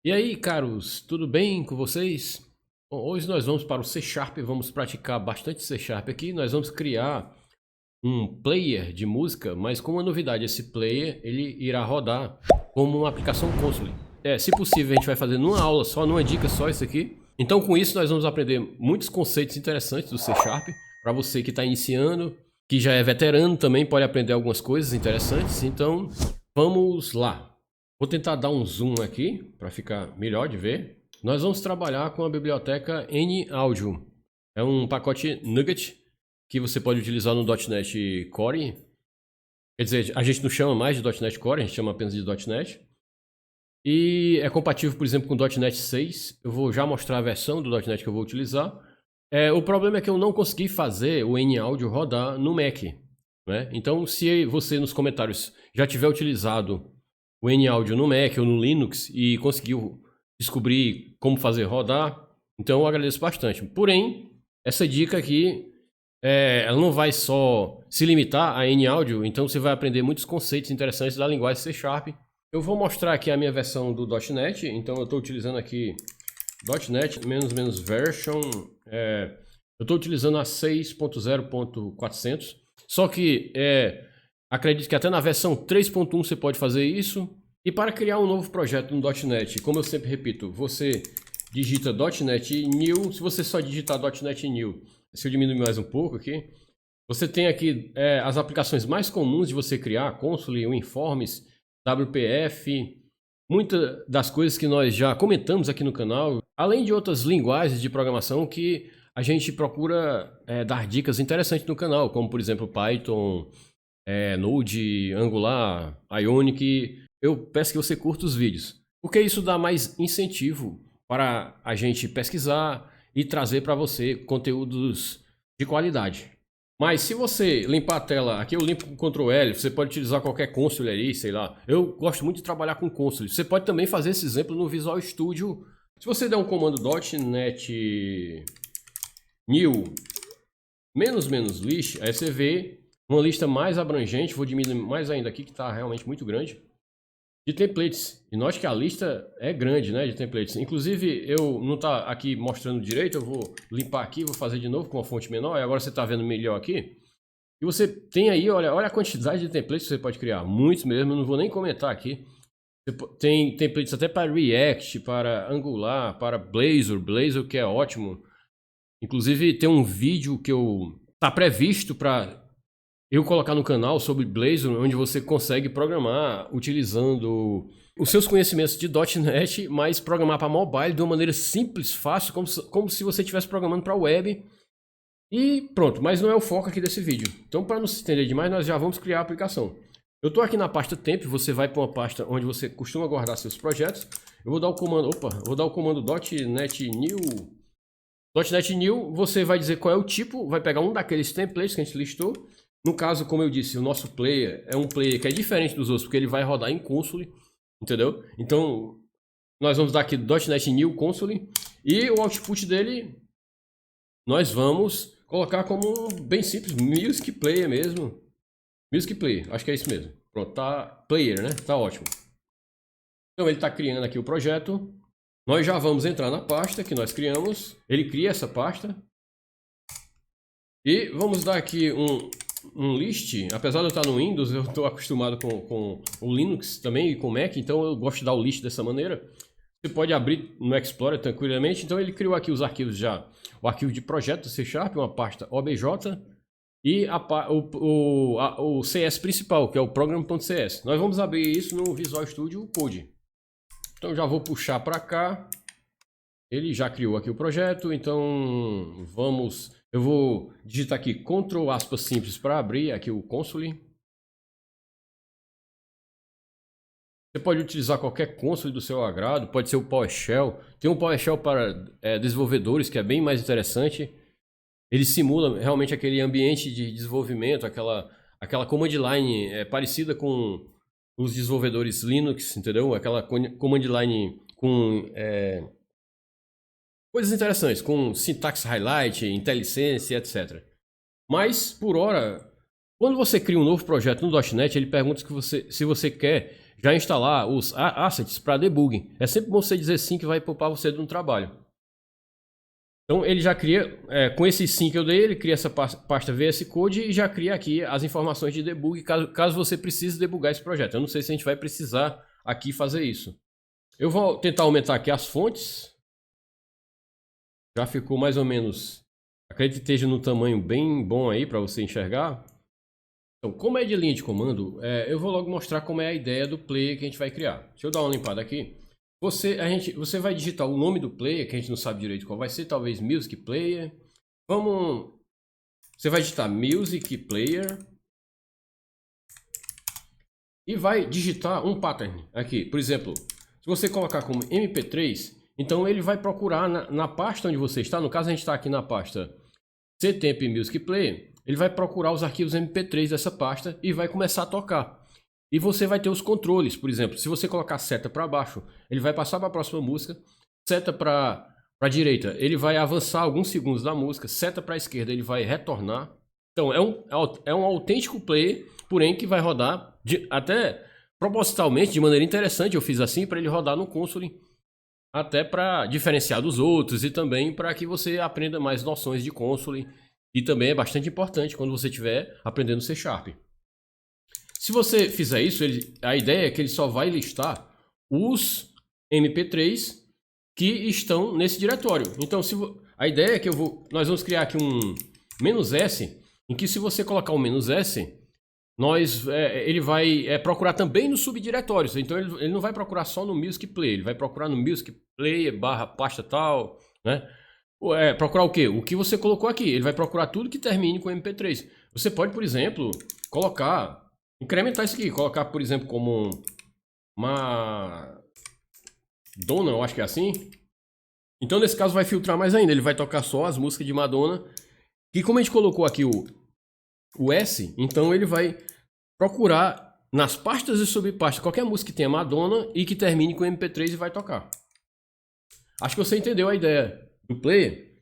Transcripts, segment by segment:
E aí, caros, tudo bem com vocês? Bom, hoje nós vamos para o C Sharp, vamos praticar bastante C Sharp aqui. Nós vamos criar um player de música, mas com uma novidade, esse player ele irá rodar como uma aplicação console. Se possível, a gente vai fazer numa aula só, numa dica só isso aqui. Então, com isso, nós vamos aprender muitos conceitos interessantes do C Sharp. Para você que está iniciando, que já é veterano também pode aprender algumas coisas interessantes. Então, vamos lá. Vou tentar dar um zoom aqui para ficar melhor de ver. Nós vamos trabalhar com a biblioteca NAudio. É um pacote NuGet que você pode utilizar no .NET Core. Quer dizer, a gente não chama mais de .NET Core, a gente chama apenas de .NET. E é compatível, por exemplo, com .NET 6. Eu vou já mostrar a versão do .NET que eu vou utilizar. O problema é que eu não consegui fazer o NAudio rodar no Mac, né? Então, se você nos comentários já tiver utilizado o NAudio no Mac ou no Linux e conseguiu descobrir como fazer rodar, então eu agradeço bastante. Porém, essa dica aqui, ela não vai só se limitar a NAudio, então você vai aprender muitos conceitos interessantes da linguagem C Sharp. Eu vou mostrar aqui a minha versão do .NET, então eu estou utilizando aqui .NET version, eu estou utilizando a 6.0.400, só que acredito que até na versão 3.1 você pode fazer isso. E para criar um novo projeto no .NET, como eu sempre repito, você digita .NET New. Se você só digitar .NET New, se eu diminuir mais um pouco aqui, você tem aqui as aplicações mais comuns de você criar, Console, WinForms, WPF, muitas das coisas que nós já comentamos aqui no canal, além de outras linguagens de programação que a gente procura dar dicas interessantes no canal, como por exemplo Python, Node, Angular, Ionic. Eu peço que você curta os vídeos, porque isso dá mais incentivo para a gente pesquisar e trazer para você conteúdos de qualidade. Mas se você limpar a tela, aqui eu limpo com Ctrl L, você pode utilizar qualquer console ali, sei lá. Eu gosto muito de trabalhar com console. Você pode também fazer esse exemplo no Visual Studio. Se você der um comando .NET New --list, aí você vê uma lista mais abrangente. Vou diminuir mais ainda aqui, que está realmente muito grande, de templates. E note que a lista é grande, né, de templates. Inclusive, eu não tá aqui mostrando direito, eu vou limpar aqui, vou fazer de novo com uma fonte menor, e agora você está vendo melhor aqui. E você tem aí, olha a quantidade de templates que você pode criar, muitos mesmo, eu não vou nem comentar aqui. Tem templates até para React, para Angular, para Blazor que é ótimo. Inclusive, tem um vídeo que tá previsto para eu colocar no canal sobre Blazor, onde você consegue programar utilizando os seus conhecimentos de .NET, mas programar para mobile de uma maneira simples, fácil, como se você estivesse programando para web. E pronto, mas não é o foco aqui desse vídeo. Então, para não se estender demais, nós já vamos criar a aplicação. Eu estou aqui na pasta temp, você vai para uma pasta onde você costuma guardar seus projetos. Eu vou dar o comando, .NET New. .NET New, você vai dizer qual é o tipo, vai pegar um daqueles templates que a gente listou. No caso, como eu disse, o nosso player é um player que é diferente dos outros, porque ele vai rodar em console, entendeu? Então, nós vamos dar aqui .NET New Console, e o output dele, nós vamos colocar como bem simples, Music Player mesmo. Music Player, acho que é isso mesmo. Pronto, tá player, né? Tá ótimo. Então, ele está criando aqui o projeto. Nós já vamos entrar na pasta que nós criamos. Ele cria essa pasta. E vamos dar aqui um list. Apesar de eu estar no Windows, eu estou acostumado com o Linux também e com o Mac, então eu gosto de dar o list dessa maneira. Você pode abrir no Explorer tranquilamente. Então ele criou aqui os arquivos já. O arquivo de projeto C Sharp, uma pasta OBJ e o CS principal, que é o program.cs. Nós vamos abrir isso no Visual Studio Code. Então já vou puxar para cá. Ele já criou aqui o projeto, então eu vou digitar aqui Ctrl aspas simples para abrir aqui o console. Você pode utilizar qualquer console do seu agrado, pode ser o PowerShell. Tem um PowerShell para desenvolvedores que é bem mais interessante. Ele simula realmente aquele ambiente de desenvolvimento, aquela command line parecida com os desenvolvedores Linux, entendeu? Aquela command line com coisas interessantes, com syntax highlight, IntelliSense, etc. Mas, por hora, quando você cria um novo projeto no .NET, ele pergunta se você quer já instalar os assets para debugging. É sempre bom você dizer sim, que vai poupar você de um trabalho. Então ele já cria, com esse sim que eu dei, ele cria essa pasta VS Code e já cria aqui as informações de debug, caso você precise debugar esse projeto. Eu não sei se a gente vai precisar aqui fazer isso. Eu vou tentar aumentar aqui as fontes. Já ficou mais ou menos, acredito que esteja no tamanho bem bom aí para você enxergar. Então, como é de linha de comando, eu vou logo mostrar como é a ideia do player que a gente vai criar. Deixa eu dar uma limpada aqui. Você vai digitar o nome do player, que a gente não sabe direito qual vai ser, talvez Music Player. Você vai digitar Music Player e vai digitar um pattern aqui. Por exemplo, se você colocar como MP3, então ele vai procurar na pasta onde você está. No caso, a gente está aqui na pasta ctemp Music Player. Ele vai procurar os arquivos MP3 dessa pasta e vai começar a tocar. E você vai ter os controles, por exemplo, se você colocar seta para baixo, ele vai passar para a próxima música, seta para a direita, ele vai avançar alguns segundos da música, seta para a esquerda, ele vai retornar. Então é um autêntico player, porém que vai rodar até propositalmente, de maneira interessante, eu fiz assim para ele rodar no console, até para diferenciar dos outros e também para que você aprenda mais noções de console, e também é bastante importante quando você estiver aprendendo C#. Se você fizer isso, a ideia é que ele só vai listar os MP3 que estão nesse diretório. Então, a ideia é que nós vamos criar aqui um "-s", em que se você colocar um "-s", ele vai procurar também nos subdiretórios. Então, ele não vai procurar só no Music Player, ele vai procurar no Music Player /pasta tal, né? Procurar o quê? O que você colocou aqui. Ele vai procurar tudo que termine com MP3. Você pode, por exemplo, incrementar isso aqui, colocar, por exemplo, como Madonna, eu acho que é assim. Então, nesse caso, vai filtrar mais ainda. Ele vai tocar só as músicas de Madonna. E como a gente colocou aqui o S, então ele vai procurar nas pastas e subpastas qualquer música que tenha Madonna e que termine com MP3 e vai tocar. Acho que você entendeu a ideia do player.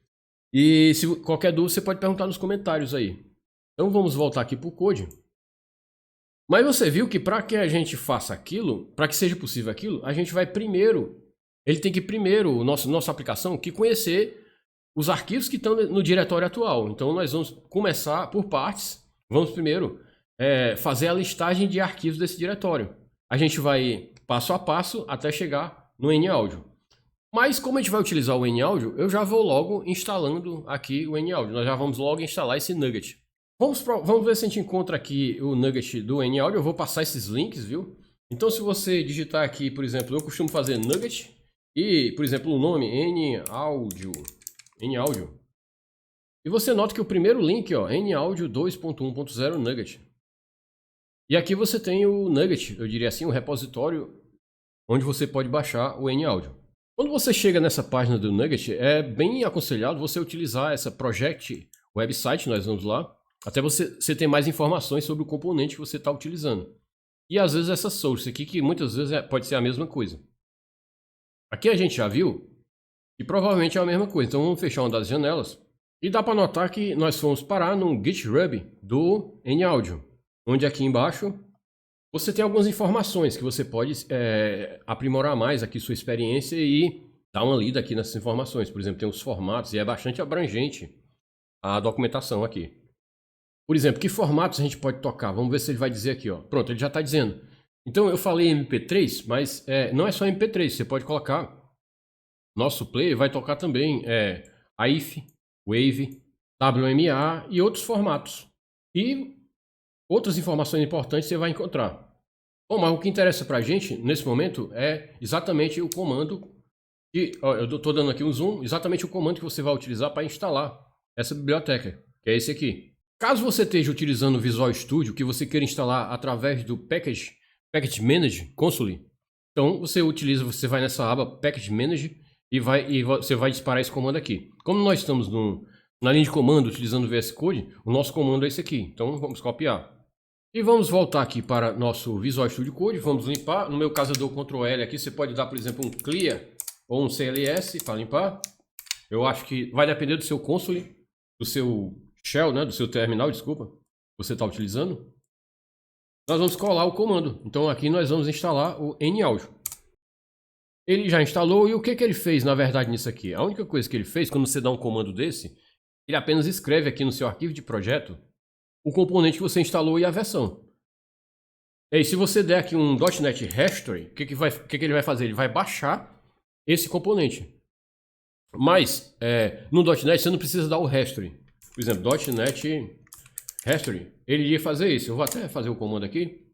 E se qualquer dúvida, você pode perguntar nos comentários aí. Então, vamos voltar aqui para o code. Mas você viu que para que a gente faça aquilo, para que seja possível aquilo, a gente vai primeiro, ele tem que primeiro, nossa aplicação, que conhecer os arquivos que estão no diretório atual. Então nós vamos começar por partes, vamos primeiro fazer a listagem de arquivos desse diretório. A gente vai passo a passo até chegar no NAudio. Mas como a gente vai utilizar o NAudio, eu já vou logo instalando aqui o NAudio. Nós já vamos logo instalar esse nugget. Vamos ver se a gente encontra aqui o nugget do NAudio. Eu vou passar esses links, viu? Então, se você digitar aqui, por exemplo, eu costumo fazer nugget e, por exemplo, o nome NAudio. E você nota que o primeiro link, ó, NAudio 2.1.0 nugget. E aqui você tem o nugget, eu diria assim, o repositório onde você pode baixar o NAudio. Quando você chega nessa página do nugget, é bem aconselhado você utilizar essa project website, nós vamos lá, até você ter mais informações sobre o componente que você está utilizando. E às vezes essa source aqui, que muitas vezes pode ser a mesma coisa. Aqui a gente já viu que provavelmente é a mesma coisa. Então vamos fechar uma das janelas. E dá para notar que nós fomos parar no GitHub do NAudio, onde aqui embaixo você tem algumas informações que você pode aprimorar mais aqui sua experiência e dar uma lida aqui nessas informações. Por exemplo, tem os formatos e é bastante abrangente a documentação aqui. Por exemplo, que formatos a gente pode tocar? Vamos ver se ele vai dizer aqui, ó. Pronto, ele já está dizendo. Então eu falei MP3, mas não é só MP3. Você pode colocar. Nosso player vai tocar também AIF, WAV, WMA e outros formatos. E outras informações importantes você vai encontrar. Bom, mas o que interessa para a gente nesse momento é exatamente o comando. Eu estou dando aqui um zoom. Exatamente o comando que você vai utilizar para instalar essa biblioteca, que é esse aqui. Caso você esteja utilizando o Visual Studio, que você queira instalar através do Package Manager Console, então você vai nessa aba Package Manager e você vai disparar esse comando aqui. Como nós estamos na linha de comando utilizando o VS Code, o nosso comando é esse aqui. Então vamos copiar. E vamos voltar aqui para nosso Visual Studio Code, vamos limpar. No meu caso eu dou Ctrl L aqui, você pode dar, por exemplo, um Clear ou um CLS para limpar. Eu acho que vai depender do seu console, do seu shell, né, do seu terminal, desculpa, que você está utilizando. nós vamos colar o comando. Então aqui nós vamos instalar o NAudio. Ele já instalou e o que ele fez na verdade nisso aqui? A única coisa que ele fez quando você dá um comando desse, ele apenas escreve aqui no seu arquivo de projeto o componente que você instalou e a versão. E aí se você der aqui um .NET History, o que ele vai fazer? Ele vai baixar esse componente. Mas no .NET você não precisa dar o History. Por exemplo, .NET History, ele ia fazer isso. Eu vou até fazer o comando aqui.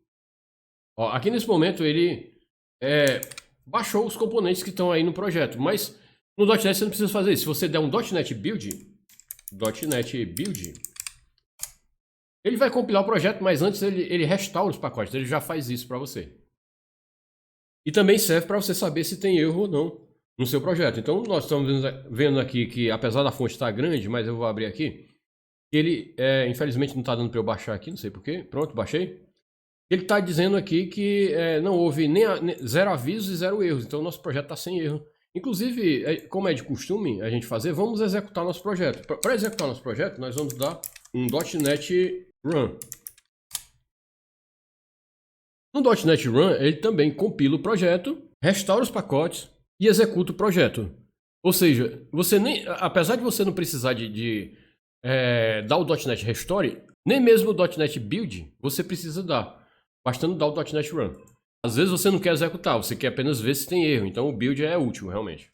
Ó, aqui nesse momento ele baixou os componentes que estão aí no projeto. Mas no .NET você não precisa fazer isso. Se você der um .NET Build, ele vai compilar o projeto, mas antes ele restaura os pacotes. Ele já faz isso para você. E também serve para você saber se tem erro ou não no seu projeto. Então nós estamos vendo aqui que apesar da fonte estar grande, mas eu vou abrir aqui. Ele, infelizmente não está dando para eu baixar aqui, não sei porquê. Pronto, baixei. Ele está dizendo aqui que não houve nem zero avisos e zero erros. Então nosso projeto está sem erro. Inclusive, como é de costume a gente fazer, vamos executar nosso projeto. Para executar nosso projeto, nós vamos dar um .NET Run. No .NET Run, ele também compila o projeto, restaura os pacotes e executa o projeto. Ou seja, você apesar de você não precisar dar o .NET Restore, nem mesmo o .NET Build você precisa dar, bastando dar o .NET Run. Às vezes você não quer executar, você quer apenas ver se tem erro, então o Build é útil realmente.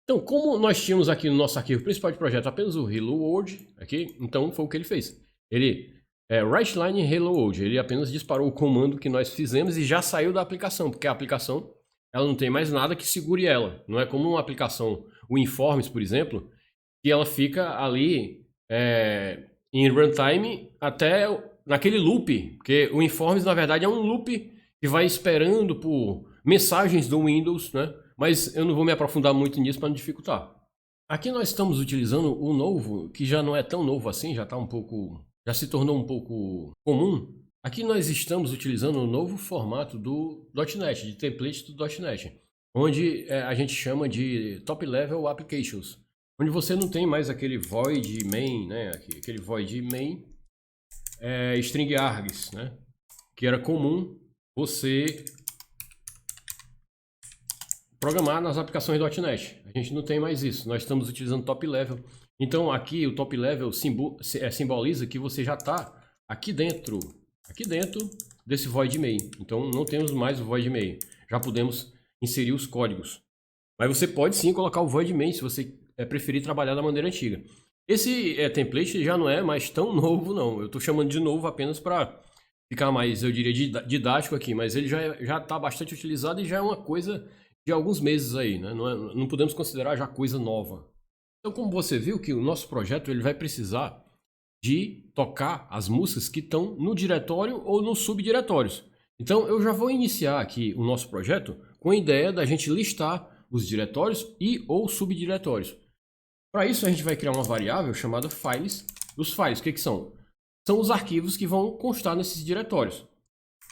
Então, como nós tínhamos aqui no nosso arquivo principal de projeto apenas o Hello World, aqui, então foi o que ele fez. Ele WriteLine Hello World, ele apenas disparou o comando que nós fizemos e já saiu da aplicação, porque a aplicação ela não tem mais nada que segure ela. Não é como uma aplicação, o Informs, por exemplo, que ela fica ali em runtime até naquele loop, porque o Informs na verdade é um loop que vai esperando por mensagens do Windows, né? Mas eu não vou me aprofundar muito nisso para não dificultar. Aqui nós estamos utilizando o novo, que já não é tão novo assim, já se tornou um pouco comum. Aqui nós estamos utilizando o novo formato do .NET, de template do .NET, onde a gente chama de Top Level Applications, onde você não tem mais aquele void main, né? Aquele void main string args, né? Que era comum você programar nas aplicações .NET. A gente não tem mais isso, nós estamos utilizando Top Level. Então aqui o Top Level simboliza que você já está aqui dentro desse void main. Então não temos mais o void main, já podemos inserir os códigos. Mas você pode sim colocar o void main se você preferir trabalhar da maneira antiga. Esse template já não é mais tão novo não, eu estou chamando de novo apenas para ficar mais, eu diria, didático aqui, mas ele já está bastante utilizado e já é uma coisa de alguns meses aí, né? Não podemos considerar já coisa nova. Então, como você viu que o nosso projeto ele vai precisar de tocar as músicas que estão no diretório ou nos subdiretórios. Então, eu já vou iniciar aqui o nosso projeto com a ideia da gente listar os diretórios e ou subdiretórios. Para isso, a gente vai criar uma variável chamada files. Os files, o que são? São os arquivos que vão constar nesses diretórios.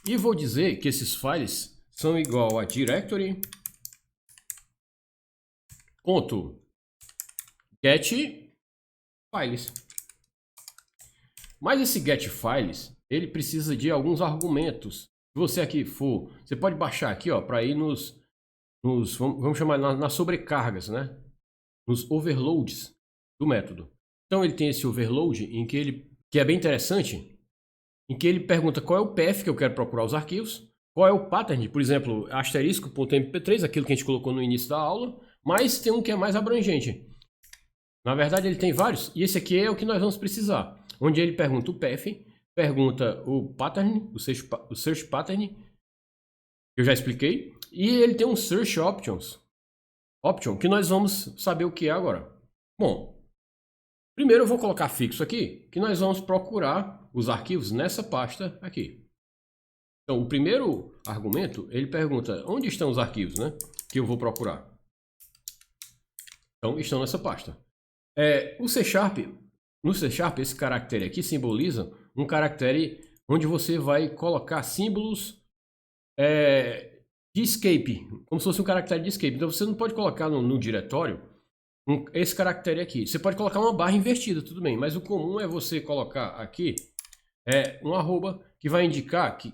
E vou dizer que esses files são igual a directory .get files. Mas esse get files, ele precisa de alguns argumentos. Se você aqui for, você pode baixar aqui, ó, para ir vamos chamar nas sobrecargas, né? Nos overloads do método. Então ele tem esse overload em que é bem interessante, em que ele pergunta qual é o path que eu quero procurar os arquivos, qual é o pattern, por exemplo, asterisco.mp3, aquilo que a gente colocou no início da aula, mas tem um que é mais abrangente. Na verdade ele tem vários, e esse aqui é o que nós vamos precisar, onde ele pergunta o path, pergunta o pattern, o search pattern, que eu já expliquei, e ele tem um search option, que nós vamos saber o que é agora. Bom, primeiro eu vou colocar fixo aqui, que nós vamos procurar os arquivos nessa pasta aqui. Então, o primeiro argumento, ele pergunta onde estão os arquivos, né, que eu vou procurar. Então, estão nessa pasta. No C Sharp, esse caractere aqui simboliza um caractere onde você vai colocar símbolos de escape, como se fosse um caractere de escape. Então, você não pode colocar no diretório esse caractere aqui. Você pode colocar uma barra invertida, tudo bem, mas o comum é você colocar aqui é um arroba que vai indicar que...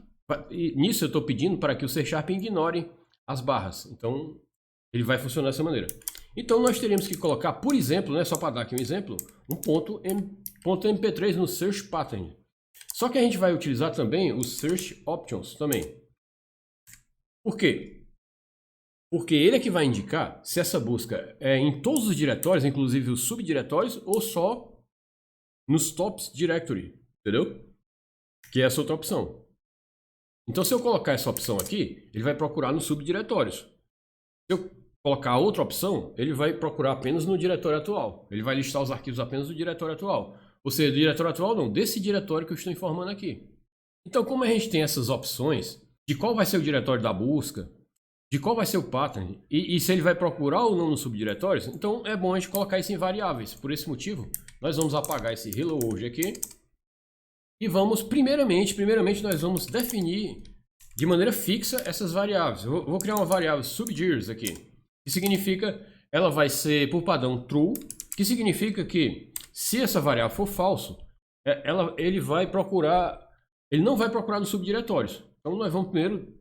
Nisso eu estou pedindo para que o C# ignore as barras. Então, ele vai funcionar dessa maneira. Então, nós teríamos que colocar, por exemplo, né, só para dar aqui um exemplo, um ponto MP3 no Search Pattern. Só que a gente vai utilizar também os Search Options também. Por quê? Porque ele é que vai indicar se essa busca é em todos os diretórios, inclusive os subdiretórios, ou só nos Tops Directory, entendeu? Que é essa outra opção. Então, se eu colocar essa opção aqui, ele vai procurar nos subdiretórios. Se eu colocar outra opção, ele vai procurar apenas no diretório atual. Ele vai listar os arquivos apenas do diretório atual. Ou seja, do diretório atual não, desse diretório que eu estou informando aqui. Então, como a gente tem essas opções de qual vai ser o diretório da busca, de qual vai ser o pattern, e se ele vai procurar ou não nos subdiretórios, então é bom a gente colocar isso em variáveis. Por esse motivo, nós vamos apagar esse hello hoje aqui. E vamos, primeiramente nós vamos definir de maneira fixa essas variáveis. Eu vou criar uma variável subdirs aqui, que significa, ela vai ser por padrão true, que significa que se essa variável for falso, ele não vai procurar nos subdiretórios. Então nós vamos primeiro,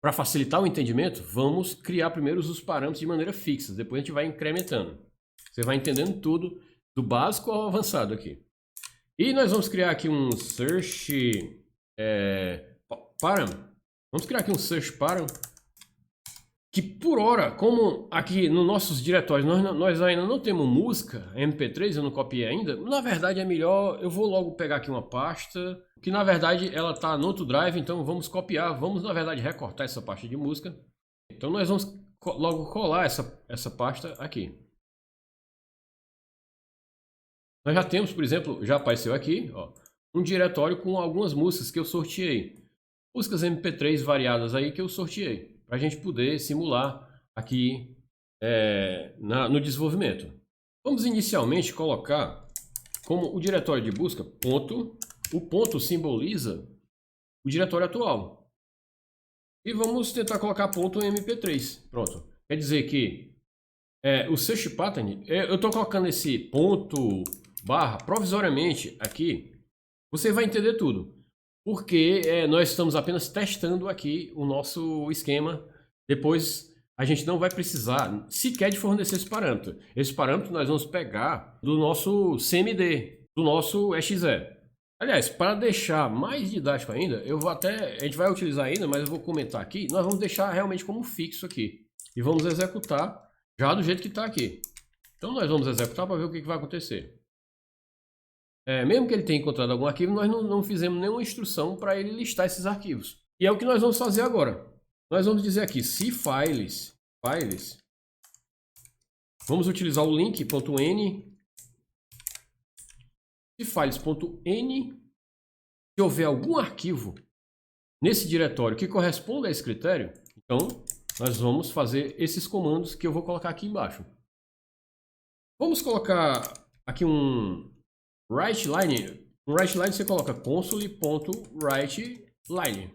para facilitar o entendimento, vamos criar primeiro os parâmetros de maneira fixa, depois a gente vai incrementando. Você vai entendendo tudo, do básico ao avançado aqui. E nós vamos criar aqui um search param. Vamos criar aqui um search param. Que por hora, como aqui nos nossos diretórios nós ainda não temos música, MP3, eu não copiei ainda. Na verdade é melhor, eu vou logo pegar aqui uma pasta, que na verdade ela está no outro drive, então vamos copiar, vamos na verdade recortar essa pasta de música. Então nós vamos logo colar essa pasta aqui. Nós já temos, por exemplo, já apareceu aqui, ó, um diretório com algumas músicas que eu sorteei. Músicas MP3 variadas aí que eu sorteei, para a gente poder simular aqui no desenvolvimento. Vamos inicialmente colocar como o diretório de busca, o ponto simboliza o diretório atual. E vamos tentar colocar ponto MP3, pronto. Quer dizer que o search pattern, eu estou colocando esse ponto... barra provisoriamente aqui, você vai entender tudo, porque nós estamos apenas testando aqui o nosso esquema. Depois a gente não vai precisar sequer de fornecer esse parâmetro. Esse parâmetro nós vamos pegar do nosso CMD, do nosso exe. Aliás, para deixar mais didático ainda, a gente vai utilizar ainda, mas eu vou comentar aqui, nós vamos deixar realmente como fixo aqui e vamos executar já do jeito que está aqui. Então nós vamos executar para ver o que vai acontecer. Mesmo que ele tenha encontrado algum arquivo, nós não fizemos nenhuma instrução para ele listar esses arquivos. E é o que nós vamos fazer agora. Nós vamos dizer aqui, se files, vamos utilizar o link.n, se files.n, se houver algum arquivo nesse diretório que corresponda a esse critério, então nós vamos fazer esses comandos que eu vou colocar aqui embaixo. Vamos colocar aqui um WriteLine. No WriteLine você coloca console.WriteLine.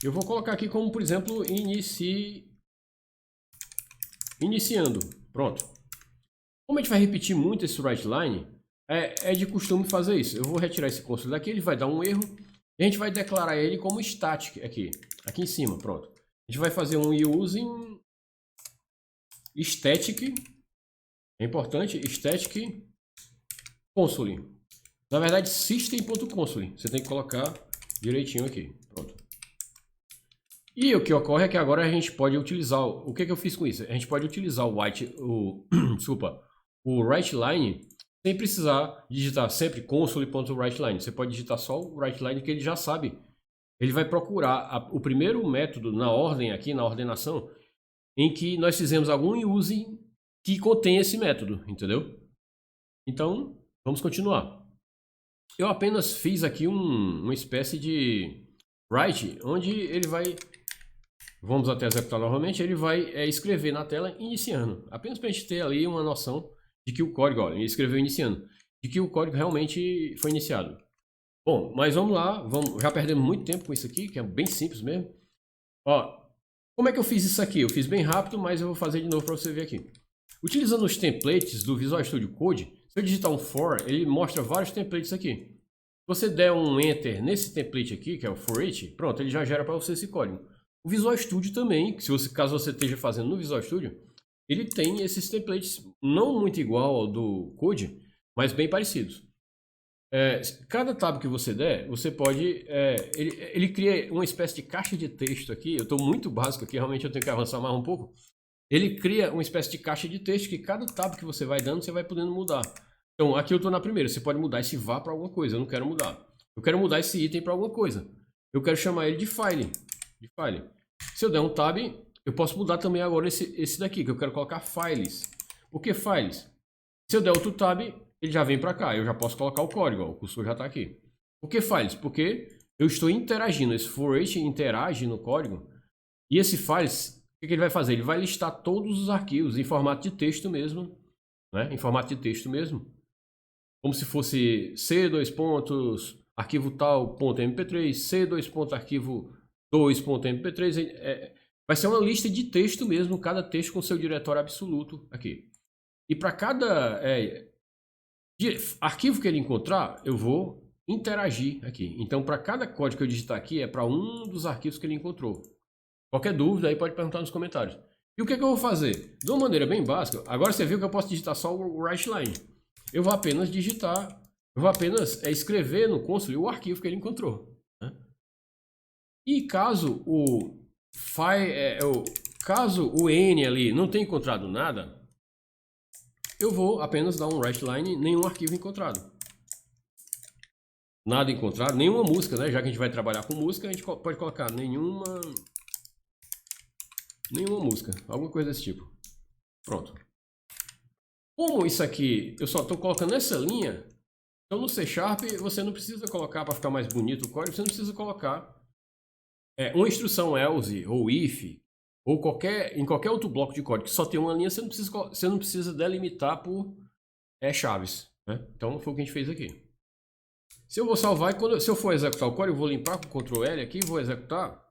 Eu vou colocar aqui como, por exemplo, iniciando. Pronto. Como a gente vai repetir muito esse WriteLine, é de costume fazer isso. Eu vou retirar esse console daqui, ele vai dar um erro. E a gente vai declarar ele como static aqui em cima. Pronto. A gente vai fazer um using static. É importante, static console. Na verdade, system.console. Você tem que colocar direitinho aqui. Pronto. E o que ocorre é que agora a gente pode utilizar... O que eu fiz com isso? A gente pode utilizar o WriteLine sem precisar digitar sempre console.WriteLine. Você pode digitar só o WriteLine, que ele já sabe. Ele vai procurar o primeiro método na ordem aqui, na ordenação, em que nós fizemos algum using que contém esse método, entendeu? Então, vamos continuar. Eu apenas fiz aqui uma espécie de write, onde ele vai... Vamos até executar novamente, ele vai escrever na tela iniciando. Apenas para a gente ter ali uma noção de que o código, olha, ele escreveu iniciando, de que o código realmente foi iniciado. Bom, mas vamos lá, já perdemos muito tempo com isso aqui, que é bem simples mesmo. Ó, como é que eu fiz isso aqui? Eu fiz bem rápido, mas eu vou fazer de novo para você ver aqui. Utilizando os templates do Visual Studio Code, Se eu digitar um for, ele mostra vários templates aqui. Se você der um enter nesse template aqui, que é o for each, pronto, ele já gera para você esse código. O Visual Studio também, caso você esteja fazendo no Visual Studio, ele tem esses templates não muito igual ao do Code, mas bem parecidos. Cada tab que você der, você pode... ele cria uma espécie de caixa de texto aqui. Eu estou muito básico aqui, realmente eu tenho que avançar mais um pouco. Ele cria uma espécie de caixa de texto que cada tab que você vai dando, você vai podendo mudar. Então, aqui eu estou na primeira. Você pode mudar esse var para alguma coisa. Eu não quero mudar. Eu quero mudar esse item para alguma coisa. Eu quero chamar ele de file. Se eu der um tab, eu posso mudar também agora esse daqui, que eu quero colocar files. Por que files? Se eu der outro tab, ele já vem para cá. Eu já posso colocar o código. Ó, o cursor já está aqui. Por que files? Porque eu estou interagindo. Esse for each interage no código. E esse files, o que ele vai fazer? Ele vai listar todos os arquivos em formato de texto mesmo. Né? Em formato de texto mesmo. Como se fosse C2. Arquivo tal.mp3, C2. Arquivo 2.mp3. Vai ser uma lista de texto mesmo, cada texto com seu diretório absoluto aqui. E para cada arquivo que ele encontrar, eu vou interagir aqui. Então, para cada código que eu digitar aqui, é para um dos arquivos que ele encontrou. Qualquer dúvida aí pode perguntar nos comentários. E o que é que eu vou fazer? De uma maneira bem básica, agora você viu que eu posso digitar só o writeLine. Eu vou apenas digitar, eu vou apenas escrever no console o arquivo que ele encontrou. Né? E caso caso o N ali não tenha encontrado nada, eu vou apenas dar um writeLine, nenhum arquivo encontrado. Nada encontrado, nenhuma música, né? Já que a gente vai trabalhar com música, a gente pode colocar nenhuma música, alguma coisa desse tipo. Pronto. Como isso aqui, eu só estou colocando essa linha, então no C# você não precisa colocar para ficar mais bonito o código, você não precisa colocar uma instrução else ou if, ou em qualquer outro bloco de código que só tem uma linha, você não precisa delimitar por chaves. Né? Então foi o que a gente fez aqui. Se eu vou salvar, se eu for executar o código, eu vou limpar com Ctrl L aqui, vou executar.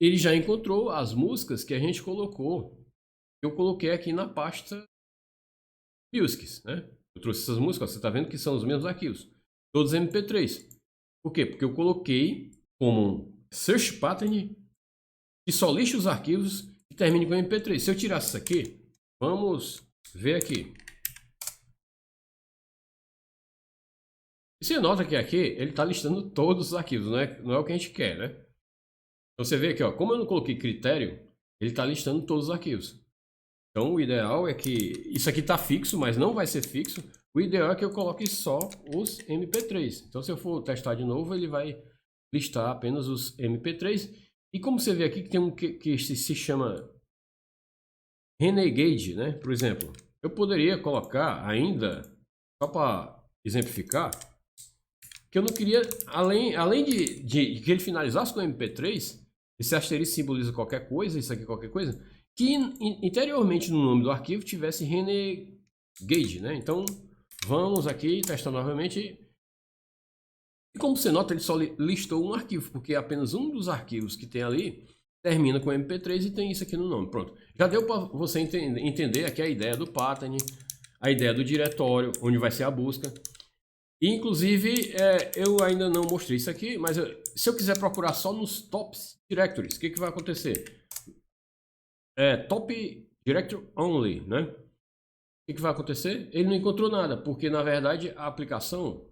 Ele já encontrou as músicas que a gente colocou. Eu coloquei aqui na pasta Musics, né? Eu trouxe essas músicas, você está vendo que são os mesmos arquivos. Todos MP3. Por quê? Porque eu coloquei como um search pattern que só lista os arquivos e termine com MP3. Se eu tirasse isso aqui, vamos ver aqui. E você nota que aqui ele está listando todos os arquivos, não é o que a gente quer, né? Então você vê aqui, ó, como eu não coloquei critério, ele está listando todos os arquivos. Então o ideal é que isso aqui está fixo, mas não vai ser fixo. O ideal é que eu coloque só os MP3. Então se eu for testar de novo, ele vai listar apenas os MP3. E como você vê aqui que tem um que se chama Renegade, né? Por exemplo, eu poderia colocar ainda, só para exemplificar, que eu não queria, além de que ele finalizasse com MP3, esse asterisco simboliza qualquer coisa, isso aqui qualquer coisa, que interiormente no nome do arquivo tivesse Renegade, né? Então vamos aqui testar novamente. E como você nota, ele só listou um arquivo, porque apenas um dos arquivos que tem ali termina com MP3 e tem isso aqui no nome. Pronto. Já deu para você entender aqui a ideia do pattern, a ideia do diretório, onde vai ser a busca. E, inclusive, eu ainda não mostrei isso aqui, mas se eu quiser procurar só nos tops directories, o que vai acontecer? Top directory only, né? O que vai acontecer? Ele não encontrou nada, porque na verdade a aplicação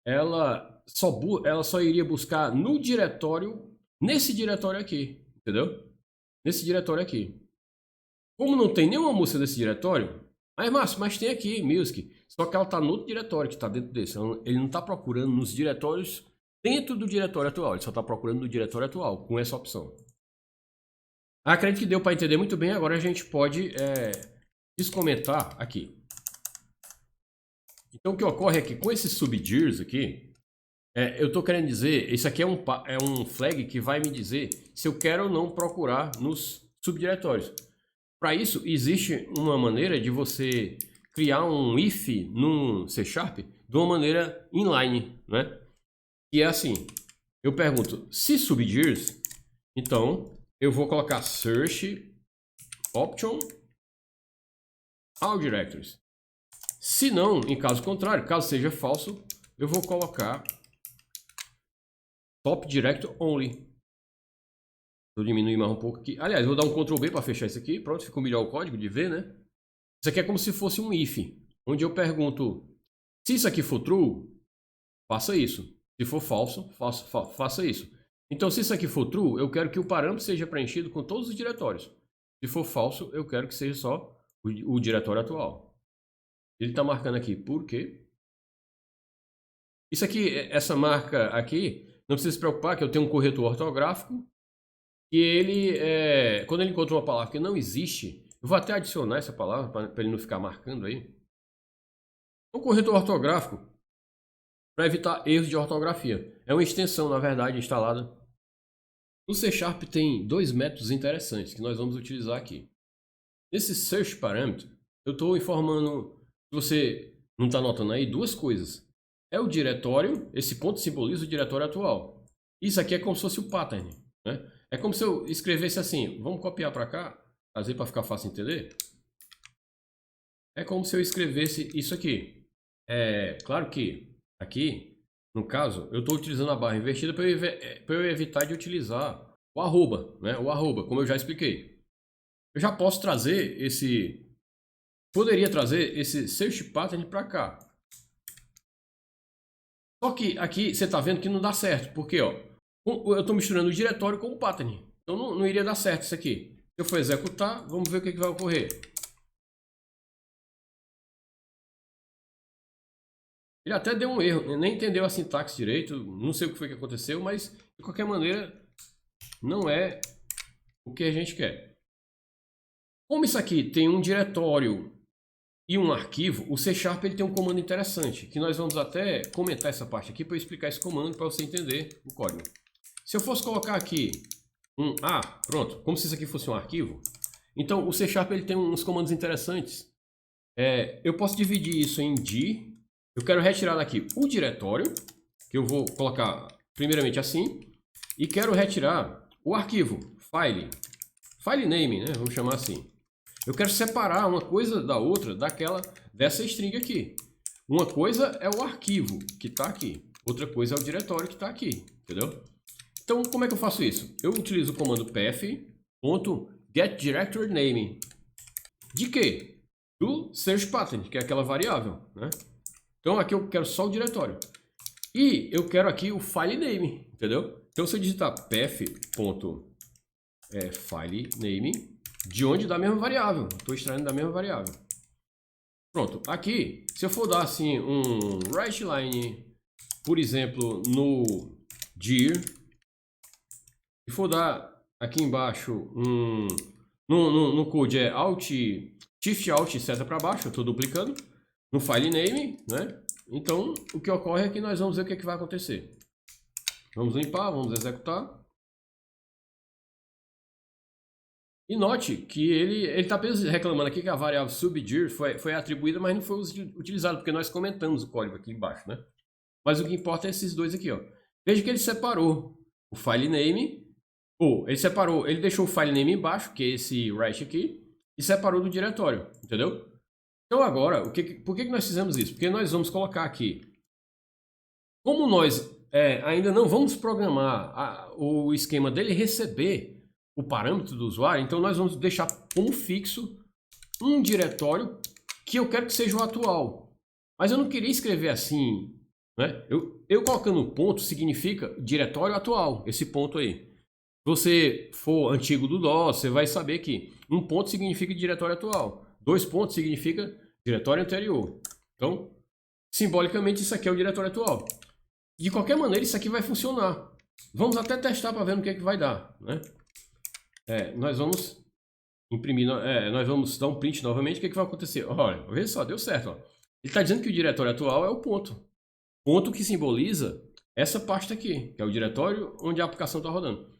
ela só iria buscar no diretório, nesse diretório aqui, entendeu? Nesse diretório aqui. Como não tem nenhuma música nesse diretório, Márcio, mas tem aqui Music, só que ela está no diretório que está dentro desse. Ele não está procurando nos diretórios dentro do diretório atual, ele só está procurando no diretório atual, com essa opção. Acredito que deu para entender muito bem, agora a gente pode descomentar aqui. Então o que ocorre é que com esses subdirs aqui, eu estou querendo dizer, isso aqui é um flag que vai me dizer se eu quero ou não procurar nos subdiretórios. Para isso, existe uma maneira de você criar um if no C# de uma maneira inline, né? E é assim, eu pergunto, se subdirs, então eu vou colocar search option all directories. Se não, em caso contrário, caso seja falso, eu vou colocar top director only. Vou diminuir mais um pouco aqui. Aliás, vou dar um Ctrl B para fechar isso aqui. Pronto, ficou melhor o código de ver, né? Isso aqui é como se fosse um if, onde eu pergunto, se isso aqui for true, faça isso. Se for falso, faça isso. Então, se isso aqui for true, eu quero que o parâmetro seja preenchido com todos os diretórios. Se for falso, eu quero que seja só o diretório atual. Ele está marcando aqui, por quê? Isso aqui, essa marca aqui, não precisa se preocupar que eu tenho um corretor ortográfico e ele, quando ele encontra uma palavra que não existe, eu vou até adicionar essa palavra para ele não ficar marcando aí. Um corretor ortográfico para evitar erros de ortografia. É uma extensão, na verdade, instalada. No C# tem dois métodos interessantes que nós vamos utilizar aqui. Nesse search parâmetro, eu estou informando, se você não está notando aí, duas coisas. É o diretório, esse ponto simboliza o diretório atual. Isso aqui é como se fosse o pattern, né? É como se eu escrevesse assim, vamos copiar para cá, fazer para ficar fácil entender. É como se eu escrevesse isso aqui. Claro que aqui, no caso, eu estou utilizando a barra invertida para eu evitar de utilizar o arroba, né? O arroba, como eu já expliquei. Eu já posso trazer poderia trazer esse search pattern para cá. Só que aqui você está vendo que não dá certo, porque ó, eu estou misturando o diretório com o pattern. Então não iria dar certo isso aqui. Se eu for executar, vamos ver o que vai ocorrer. Ele até deu um erro, nem entendeu a sintaxe direito, não sei o que foi que aconteceu, mas de qualquer maneira não é o que a gente quer. Como isso aqui tem um diretório e um arquivo, o C# ele tem um comando interessante, que nós vamos até comentar essa parte aqui para eu explicar esse comando para você entender o código. Se eu fosse colocar aqui pronto, como se isso aqui fosse um arquivo, então o C# ele tem uns comandos interessantes. Eu posso dividir isso em D. Eu quero retirar daqui o diretório, que eu vou colocar primeiramente assim, e quero retirar o arquivo, file name, né? Vamos chamar assim. Eu quero separar uma coisa da outra dessa string aqui. Uma coisa é o arquivo que está aqui, outra coisa é o diretório que está aqui, entendeu? Então, como é que eu faço isso? Eu utilizo o comando path.getDirectoryName. De quê? Do search pattern, que é aquela variável, né? Então aqui eu quero só o diretório. E eu quero aqui o file name, entendeu? Então se eu digitar path.filename, de onde? Da mesma variável. Estou extraindo da mesma variável. Pronto. Aqui, se eu for dar assim um writeLine, por exemplo, no dir, e for dar aqui embaixo no code Shift Alt e seta para baixo, eu estou duplicando. No file name, né? Então, o que ocorre é que nós vamos ver o que vai acontecer. Vamos limpar, vamos executar. E note que ele está apenas reclamando aqui que a variável subdir foi atribuída, mas não foi utilizada, porque nós comentamos o código aqui embaixo, né? Mas o que importa é esses dois aqui, ó. Veja que ele separou o file name, ele deixou o file name embaixo, que é esse write aqui, e separou do diretório, entendeu? Então agora, por que nós fizemos isso? Porque nós vamos colocar aqui, como nós ainda não vamos programar o esquema dele receber o parâmetro do usuário, então nós vamos deixar como fixo um diretório que eu quero que seja o atual. Mas eu não queria escrever assim, né? Eu colocando um ponto significa diretório atual, esse ponto aí. Se você for antigo do DOS, você vai saber que um ponto significa diretório atual. 2 pontos significa diretório anterior. Então, simbolicamente, isso aqui é o diretório atual. De qualquer maneira, isso aqui vai funcionar. Vamos até testar para ver no que vai dar, né? Nós vamos imprimir, nós vamos dar um print novamente. O que vai acontecer? Olha, veja só, deu certo. Ó. Ele está dizendo que o diretório atual é o ponto. Ponto que simboliza essa pasta aqui, que é o diretório onde a aplicação está rodando.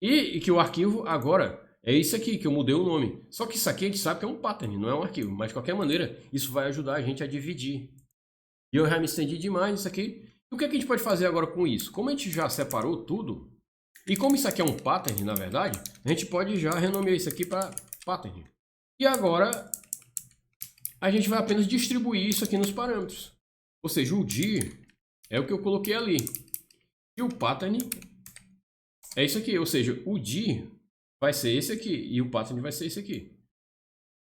E que o arquivo agora é isso aqui, que eu mudei o nome. Só que isso aqui a gente sabe que é um pattern, não é um arquivo. Mas de qualquer maneira, isso vai ajudar a gente a dividir. E eu já me estendi demais nisso aqui. E o que a gente pode fazer agora com isso? Como a gente já separou tudo, e como isso aqui é um pattern, na verdade, a gente pode já renomear isso aqui para pattern. E agora, a gente vai apenas distribuir isso aqui nos parâmetros. Ou seja, o dir é o que eu coloquei ali. E o pattern é isso aqui. Ou seja, o dir vai ser esse aqui e o pattern vai ser esse aqui.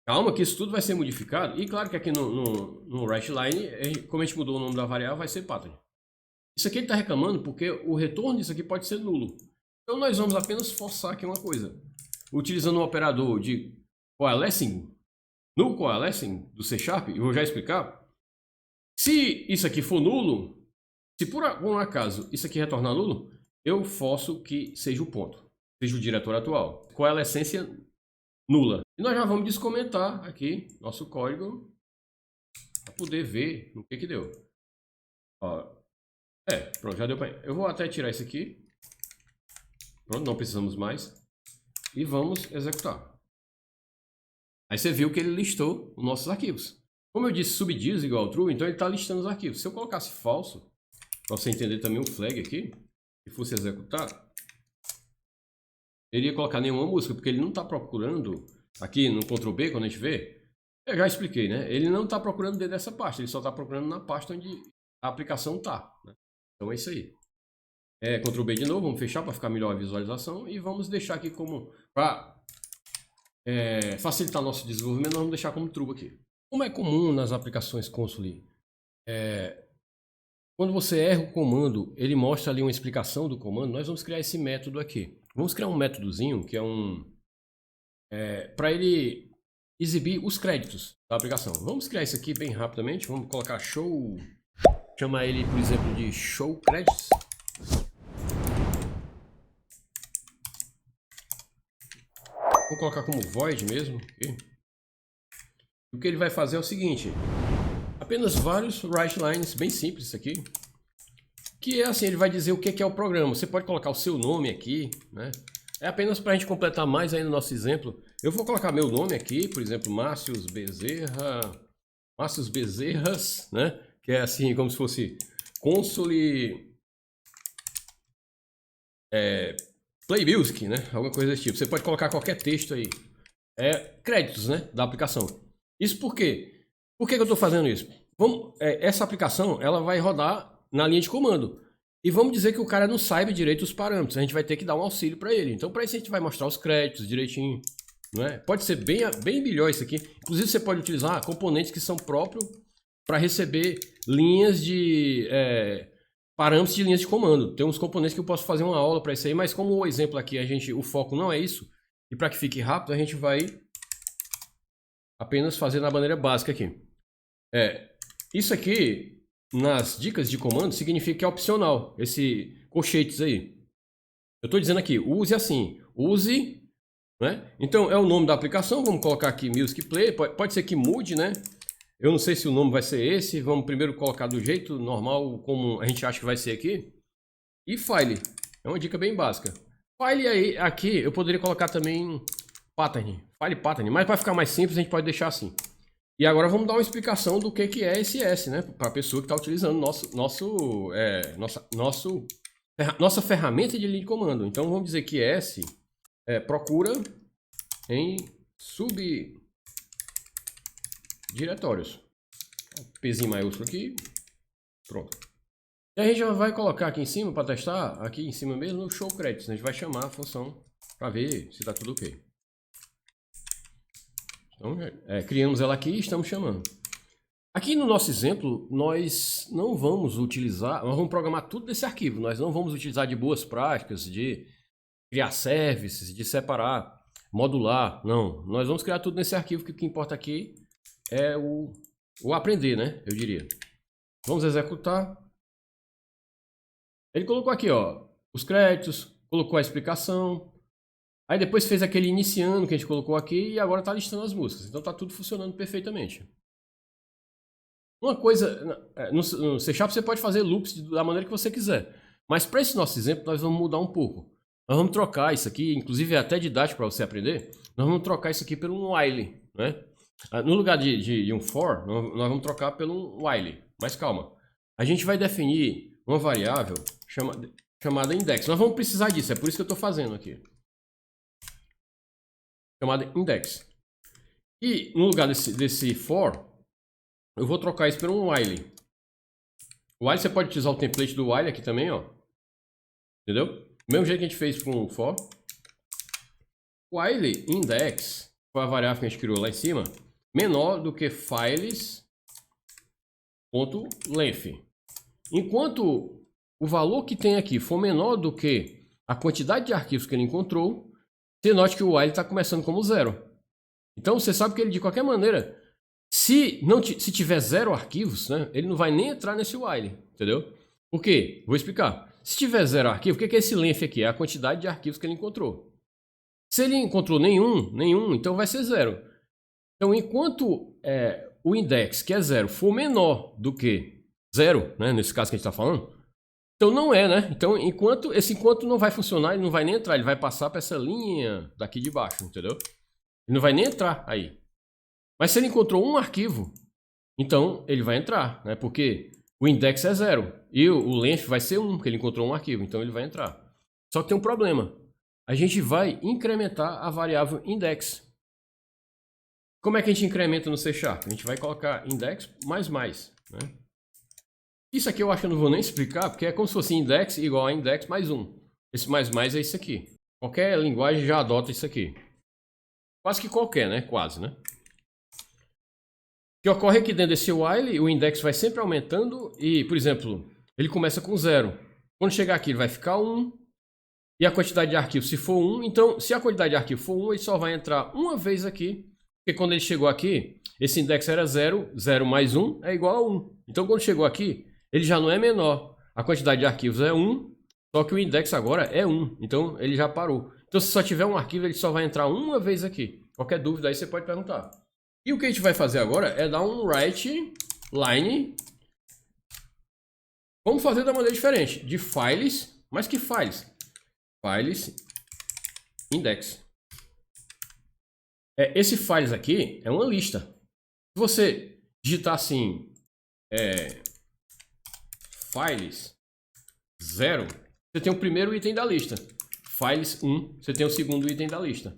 Calma que isso tudo vai ser modificado. E claro que aqui no writeLine, como a gente mudou o nome da variável, vai ser pattern. Isso aqui ele está reclamando porque o retorno disso aqui pode ser nulo. Então nós vamos apenas forçar aqui uma coisa. Utilizando o operador de coalescing, no coalescing do C Sharp, eu vou já explicar. Se isso aqui for nulo, se por algum acaso isso aqui retornar nulo, eu forço que seja o ponto, seja o diretor atual. Coalescência nula. E nós já vamos descomentar aqui nosso código para poder ver no que deu. Ó, pronto, já deu para. Eu vou até tirar isso aqui. Pronto, não precisamos mais. E vamos executar. Aí você viu que ele listou os nossos arquivos. Como eu disse, subdiz igual true, então ele está listando os arquivos. Se eu colocasse falso, para você entender também um flag aqui, e fosse executar, ele ia colocar nenhuma música, porque ele não está procurando, aqui no Ctrl B, quando a gente vê, eu já expliquei, né? Ele não está procurando dentro dessa pasta, ele só está procurando na pasta onde a aplicação está, né? Então é isso aí. Ctrl B de novo, vamos fechar para ficar melhor a visualização e vamos deixar aqui como, para facilitar nosso desenvolvimento, nós vamos deixar como true aqui. Como é comum nas aplicações console, quando você erra o comando, ele mostra ali uma explicação do comando, nós vamos criar esse método aqui. Vamos criar um métodozinho que é para ele exibir os créditos da aplicação. Vamos criar isso aqui bem rapidamente, vamos colocar show, chamar ele, por exemplo, de show credits. Vou colocar como void mesmo. Aqui. O que ele vai fazer é o seguinte. Apenas vários writelines bem simples isso aqui. Que é assim, ele vai dizer o que é o programa. Você pode colocar o seu nome aqui, né? É apenas para a gente completar mais aí no nosso exemplo. Eu vou colocar meu nome aqui, por exemplo, Márcios Bezerras, né? Que é assim, como se fosse console Play Music, né? Alguma coisa desse tipo. Você pode colocar qualquer texto aí. Créditos, né? Da aplicação. Isso por quê? Por que eu estou fazendo isso? Essa aplicação, ela vai rodar na linha de comando. E vamos dizer que o cara não saiba direito os parâmetros. A gente vai ter que dar um auxílio para ele. Então, para isso, a gente vai mostrar os créditos direitinho. Não é? Pode ser bem melhor isso aqui. Inclusive, você pode utilizar componentes que são próprios para receber linhas de... parâmetros de linhas de comando. Tem uns componentes que eu posso fazer uma aula para isso aí, mas como o exemplo aqui, o foco não é isso, e para que fique rápido, a gente vai apenas fazer na maneira básica aqui. Isso aqui, nas dicas de comando, significa que é opcional, esse colchetes aí. Eu estou dizendo aqui, use assim, use, né? Então é o nome da aplicação, vamos colocar aqui Music Play, pode ser que mude, né? Eu não sei se o nome vai ser esse, vamos primeiro colocar do jeito normal, como a gente acha que vai ser aqui. E file, é uma dica bem básica. File aí, aqui eu poderia colocar também pattern, file pattern, mas para ficar mais simples a gente pode deixar assim. E agora vamos dar uma explicação do que é esse S, né? Para a pessoa que está utilizando nossa ferramenta de linha de comando. Então vamos dizer que S procura em subdiretórios. Pzinho maiúsculo aqui. Pronto. E a gente já vai colocar aqui em cima para testar, aqui em cima mesmo, no show credits. A gente vai chamar a função para ver se está tudo ok. Então, criamos ela aqui e estamos chamando. Aqui no nosso exemplo, nós não vamos utilizar, nós vamos programar tudo desse arquivo. Nós não vamos utilizar de boas práticas, de criar services, de separar, modular. Não, nós vamos criar tudo nesse arquivo, que o que importa aqui é o aprender, né? Eu diria. Vamos executar. Ele colocou aqui, ó, os créditos, colocou a explicação. Aí depois fez aquele iniciando que a gente colocou aqui e agora está listando as músicas. Então está tudo funcionando perfeitamente. Uma coisa, no C# você pode fazer loops da maneira que você quiser. Mas para esse nosso exemplo nós vamos mudar um pouco. Nós vamos trocar isso aqui, inclusive é até didático para você aprender. Nós vamos trocar isso aqui por um while, né? No lugar de um for, nós vamos trocar pelo while. Mas calma. A gente vai definir uma variável chamada index. Nós vamos precisar disso, é por isso que eu estou fazendo aqui. Chamada index. E no lugar desse for, eu vou trocar isso por um while. O while você pode utilizar o template do while aqui também, ó. Entendeu? Mesmo jeito que a gente fez com o for. While index, foi a variável que a gente criou lá em cima, menor do que files.length. Enquanto o valor que tem aqui for menor do que a quantidade de arquivos que ele encontrou, você note que o while está começando como 0. Então você sabe que ele, de qualquer maneira, se tiver 0 arquivos, né, ele não vai nem entrar nesse while, entendeu? Por quê? Vou explicar. Se tiver 0 arquivo, o que é esse length aqui? É a quantidade de arquivos que ele encontrou. Se ele encontrou nenhum, então vai ser 0. Então, enquanto o index, que é 0, for menor do que 0, né, nesse caso que a gente está falando, então não é, né? Então, enquanto não vai funcionar, ele não vai nem entrar, ele vai passar para essa linha daqui de baixo, entendeu? Ele não vai nem entrar aí. Mas se ele encontrou um arquivo, então ele vai entrar, né? Porque o index é 0 e o length vai ser 1, porque ele encontrou um arquivo, então ele vai entrar. Só que tem um problema. A gente vai incrementar a variável index. Como é que a gente incrementa no C#? A gente vai colocar index mais, né? Isso aqui eu acho que eu não vou nem explicar, porque é como se fosse index igual a index mais 1. Esse mais é isso aqui. Qualquer linguagem já adota isso aqui. Quase que qualquer, né? Quase, né? O que ocorre é que dentro desse while, o index vai sempre aumentando e, por exemplo, ele começa com 0. Quando chegar aqui, ele vai ficar 1. E a quantidade de arquivo, se for 1, então, se a quantidade de arquivo for 1, ele só vai entrar uma vez aqui. Porque quando ele chegou aqui, esse index era 0, 0 mais 1 é igual a 1. Então, quando chegou aqui, ele já não é menor. A quantidade de arquivos é 1, só que o index agora é 1. Então, ele já parou. Então, se só tiver um arquivo, ele só vai entrar uma vez aqui. Qualquer dúvida aí, você pode perguntar. E o que a gente vai fazer agora é dar um write line. Vamos fazer da maneira diferente. De files, mas que files? Files index. Esse files aqui é uma lista. Se você digitar assim, files 0, você tem o primeiro item da lista. Files 1, você tem o segundo item da lista.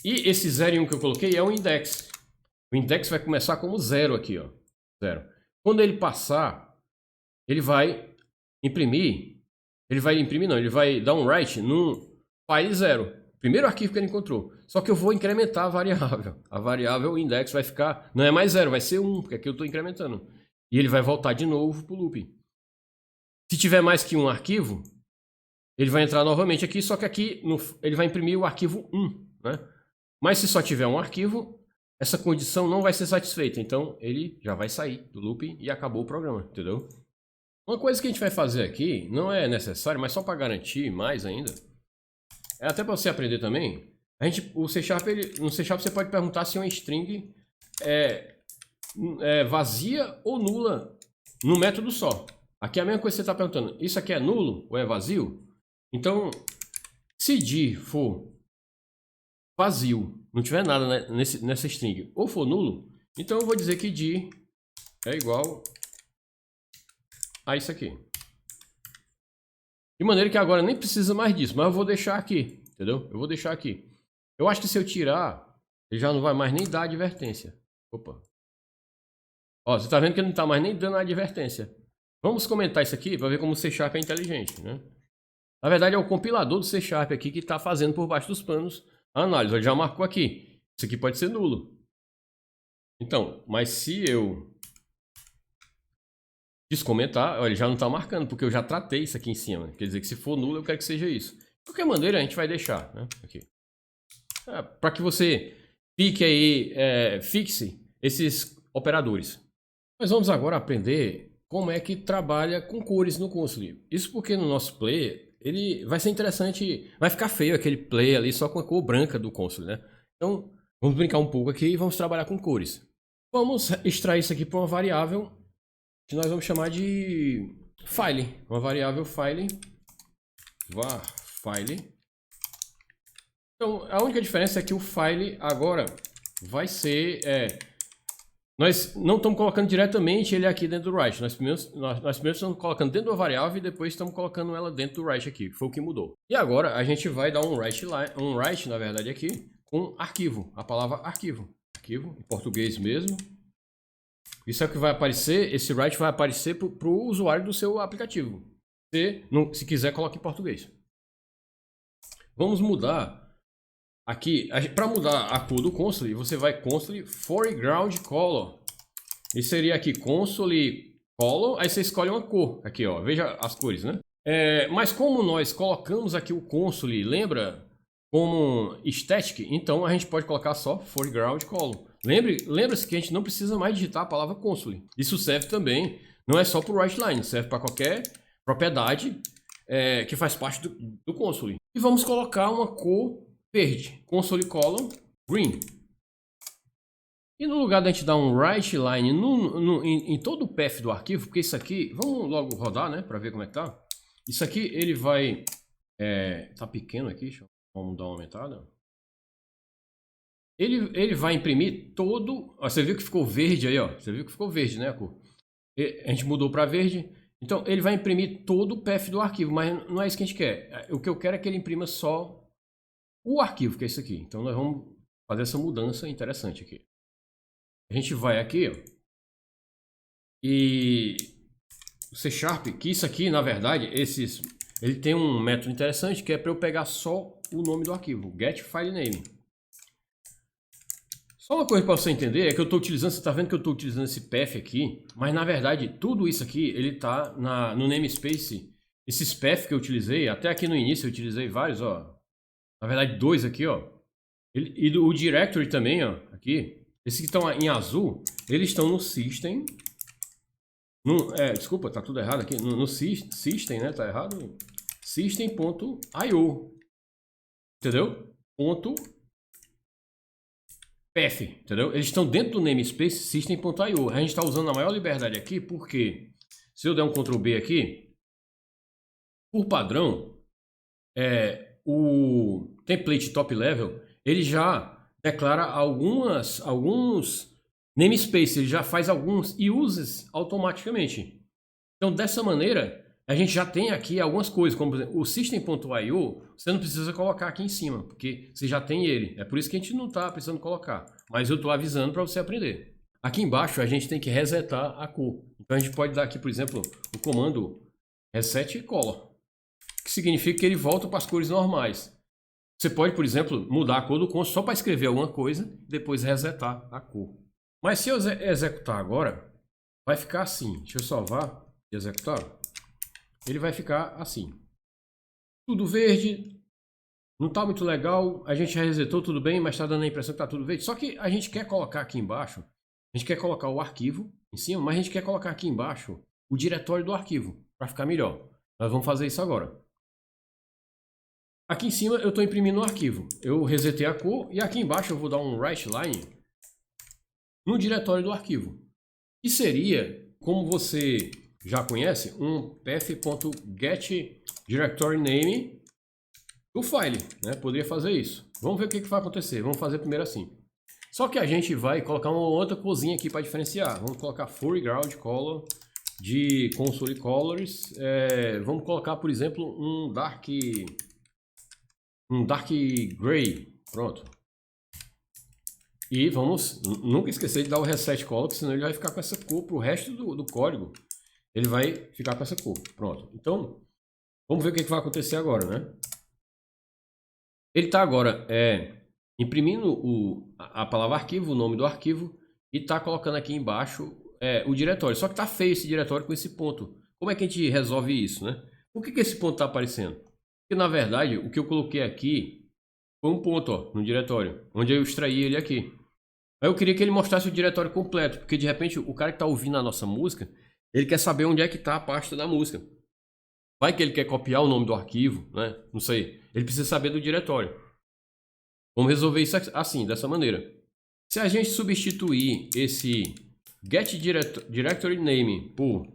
E esse 0 e 1 que eu coloquei é o index. O index vai começar como 0 aqui, ó. 0. Quando ele passar, ele vai imprimir. Ele vai dar um write no file 0. Primeiro arquivo que ele encontrou. Só que eu vou incrementar a variável. A variável index vai ficar... Não é mais 0, vai ser 1, porque aqui eu estou incrementando. E ele vai voltar de novo para o loop. Se tiver mais que um arquivo, ele vai entrar novamente aqui, só que aqui ele vai imprimir o arquivo 1, né? Mas se só tiver um arquivo, essa condição não vai ser satisfeita. Então, ele já vai sair do loop e acabou o programa, entendeu? Uma coisa que a gente vai fazer aqui, não é necessário, mas só para garantir mais ainda, é até para você aprender também, no C# você pode perguntar se uma string é vazia ou nula no método só. Aqui é a mesma coisa que você está perguntando, isso aqui é nulo ou é vazio? Então, se dir for vazio, não tiver nada, né, nessa string, ou for nulo, então eu vou dizer que dir é igual a isso aqui. De maneira que agora nem precisa mais disso, mas eu vou deixar aqui, entendeu? Eu vou deixar aqui. Eu acho que se eu tirar, ele já não vai mais nem dar advertência. Opa. Ó, você tá vendo que ele não tá mais nem dando a advertência. Vamos comentar isso aqui para ver como o C# é inteligente, né? Na verdade é o compilador do C# aqui que está fazendo por baixo dos panos a análise. Ele já marcou aqui. Isso aqui pode ser nulo. Então, mas se eu descomentar, ele já não está marcando, porque eu já tratei isso aqui em cima. Quer dizer que se for nulo, eu quero que seja isso. De qualquer maneira, a gente vai deixar, né? Aqui. Para que você fique aí, fixe esses operadores. Nós vamos agora aprender como é que trabalha com cores no console. Isso porque no nosso player, ele vai ser interessante, vai ficar feio aquele player ali só com a cor branca do console, né? Então, vamos brincar um pouco aqui e vamos trabalhar com cores. Vamos extrair isso aqui para uma variável que nós vamos chamar de file. Uma variável file, var file. Então, a única diferença é que o file agora vai ser... nós não estamos colocando diretamente ele aqui dentro do write. Nós primeiro estamos colocando dentro da variável e depois estamos colocando ela dentro do write aqui. Foi o que mudou. E agora a gente vai dar um write na verdade aqui com arquivo. A palavra arquivo. Arquivo em português mesmo. Isso é o que vai aparecer, esse write vai aparecer para o usuário do seu aplicativo. Se quiser, coloque em português. Vamos mudar aqui, para mudar a cor do console, você vai console foreground color. E seria aqui console color, aí você escolhe uma cor, aqui ó, veja as cores, né? Mas como nós colocamos aqui o console, lembra? Como static, então a gente pode colocar só foreground color. Lembre-se que a gente não precisa mais digitar a palavra console. Isso serve também, não é só para o WriteLine, serve para qualquer propriedade que faz parte do console. E vamos colocar uma cor verde, console color green. E no lugar da gente dar um WriteLine em todo o path do arquivo, porque isso aqui, vamos logo rodar, né, para ver como é que tá. Isso aqui ele vai, tá pequeno aqui, vamos dar uma aumentada. Ele vai imprimir todo, ó, você viu que ficou verde aí, ó, você viu que ficou verde, né, a cor. A gente mudou para verde, então ele vai imprimir todo o path do arquivo, mas não é isso que a gente quer. O que eu quero é que ele imprima só o arquivo, que é isso aqui. Então nós vamos fazer essa mudança interessante aqui. A gente vai aqui, ó, e o C Sharp, que isso aqui, na verdade, ele tem um método interessante que é para eu pegar só o nome do arquivo, getFileName. Só uma coisa para você entender é que eu estou utilizando, você está vendo que eu estou utilizando esse path aqui, mas na verdade tudo isso aqui ele está no namespace. Esses path que eu utilizei, até aqui no início eu utilizei vários, ó. Na verdade 2 aqui, ó. E o directory também, ó, aqui. Esses que estão em azul, eles estão no system. Desculpa, tá tudo errado aqui. No system, né? Tá errado. System.io. Entendeu? Path, entendeu? Eles estão dentro do namespace system.io. A gente está usando a maior liberdade aqui porque se eu der um Ctrl B aqui, por padrão, o template top level, ele já declara alguns namespaces, ele já faz alguns uses automaticamente. Então, dessa maneira, a gente já tem aqui algumas coisas, como por exemplo, o system.io, você não precisa colocar aqui em cima, porque você já tem ele. É por isso que a gente não está precisando colocar, mas eu estou avisando para você aprender. Aqui embaixo a gente tem que resetar a cor. Então a gente pode dar aqui, por exemplo, o comando reset color, que significa que ele volta para as cores normais. Você pode, por exemplo, mudar a cor do console só para escrever alguma coisa e depois resetar a cor. Mas se eu executar agora, vai ficar assim. Deixa eu salvar e executar. Ele vai ficar assim. Tudo verde. Não está muito legal. A gente já resetou tudo bem, mas está dando a impressão que está tudo verde. Só que a gente quer colocar aqui embaixo, a gente quer colocar o arquivo em cima, mas a gente quer colocar aqui embaixo o diretório do arquivo, para ficar melhor. Nós vamos fazer isso agora. Aqui em cima eu estou imprimindo o arquivo. Eu resetei a cor e aqui embaixo eu vou dar um WriteLine no diretório do arquivo. Que seria, como você já conhece, um path.getDirectoryName do file, né? Poderia fazer isso. Vamos ver o que vai acontecer. Vamos fazer primeiro assim. Só que a gente vai colocar uma outra coisinha aqui para diferenciar. Vamos colocar foreground color de console colors. Vamos colocar, por exemplo, um dark gray. Pronto. E vamos nunca esquecer de dar o reset color, senão ele vai ficar com essa cor para o resto do código. Ele vai ficar com essa cor. Pronto. Então, vamos ver o que vai acontecer agora, né? Ele está agora imprimindo a palavra arquivo, o nome do arquivo, e está colocando aqui embaixo o diretório. Só que está feio esse diretório com esse ponto. Como é que a gente resolve isso, né? Por que esse ponto está aparecendo? Porque, na verdade, o que eu coloquei aqui foi um ponto, ó, no diretório, onde eu extraí ele aqui. Aí eu queria que ele mostrasse o diretório completo, porque de repente o cara que está ouvindo a nossa música, ele quer saber onde é que está a pasta da música. Vai que ele quer copiar o nome do arquivo, né? Não sei. Ele precisa saber do diretório. Vamos resolver isso assim, dessa maneira. Se a gente substituir esse getDirectoryName por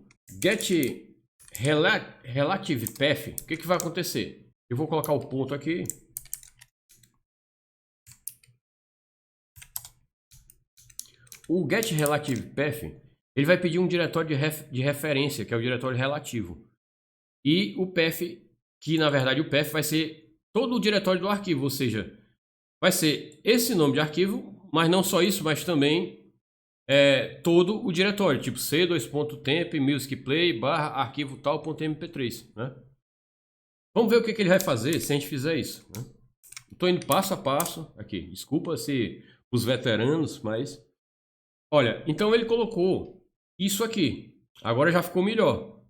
getRelativePath, o que vai acontecer? Eu vou colocar o ponto aqui. O getRelativePath, ele vai pedir um diretório de referência, que é o diretório relativo. E o path, que na verdade o path vai ser todo o diretório do arquivo, ou seja, vai ser esse nome de arquivo, mas não só isso, mas também todo o diretório, tipo c:\temp musicplay barra arquivo tal.mp3, né? Vamos ver o que ele vai fazer se a gente fizer isso, né? Estou indo passo a passo aqui. Desculpa se os veteranos, mas... Olha, então ele colocou isso aqui. Agora já ficou melhor.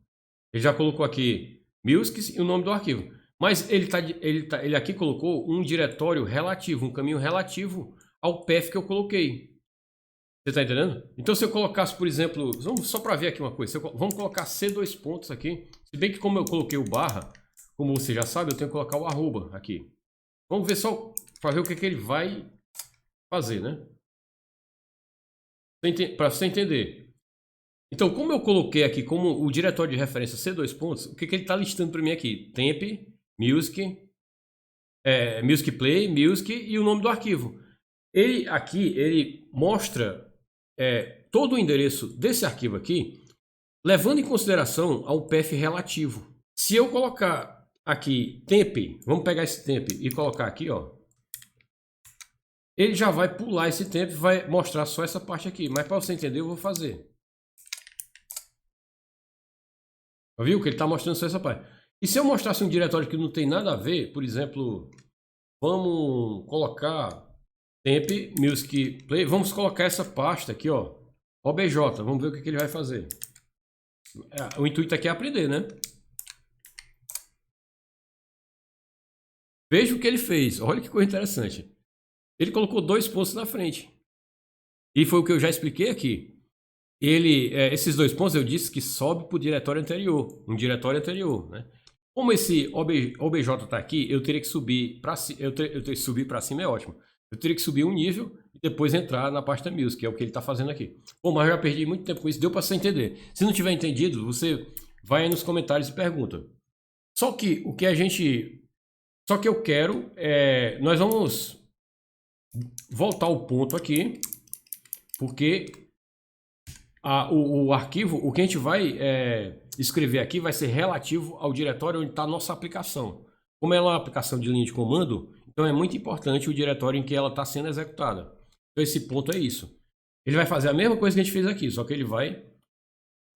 Ele já colocou aqui music e o nome do arquivo. Mas ele aqui colocou um diretório relativo, um caminho relativo ao path que eu coloquei. Você está entendendo? Então se eu colocasse, por exemplo, só para ver aqui uma coisa, vamos colocar C:\pontos aqui. Se bem que como eu coloquei o barra, como você já sabe, eu tenho que colocar o arroba aqui. Vamos ver só para ver o que ele vai fazer, né? Para você entender. Então, como eu coloquei aqui como o diretório de referência C:\pontos, o que ele está listando para mim aqui? Temp, music, musicplay, music e o nome do arquivo. Ele mostra todo o endereço desse arquivo aqui, levando em consideração ao path relativo. Se eu colocar aqui temp, vamos pegar esse temp e colocar aqui, ó, ele já vai pular esse temp e vai mostrar só essa parte aqui. Mas para você entender, eu vou fazer. Viu que ele está mostrando só essa parte. E se eu mostrasse um diretório que não tem nada a ver, por exemplo, vamos colocar temp music play, vamos colocar essa pasta aqui, ó, obj, vamos ver o que ele vai fazer. O intuito aqui é aprender, né? Veja o que ele fez, olha que coisa interessante. Ele colocou 2 pontos na frente. E foi o que eu já expliquei aqui. Esses 2 pontos eu disse que sobe para o diretório anterior, um diretório anterior, né? Como esse obj está aqui, eu teria que subir para cima. Eu teria que subir para cima, é ótimo. Eu teria que subir um nível e depois entrar na pasta music, que é o que ele está fazendo aqui. Bom, mas eu já perdi muito tempo com isso, deu para você entender. Se não tiver entendido, você vai aí nos comentários e pergunta. Só que eu quero, nós vamos voltar ao ponto aqui, porque o arquivo, o que a gente vai escrever aqui vai ser relativo ao diretório onde está a nossa aplicação. Como ela é uma aplicação de linha de comando, então é muito importante o diretório em que ela está sendo executada. Então esse ponto é isso. Ele vai fazer a mesma coisa que a gente fez aqui, só que ele vai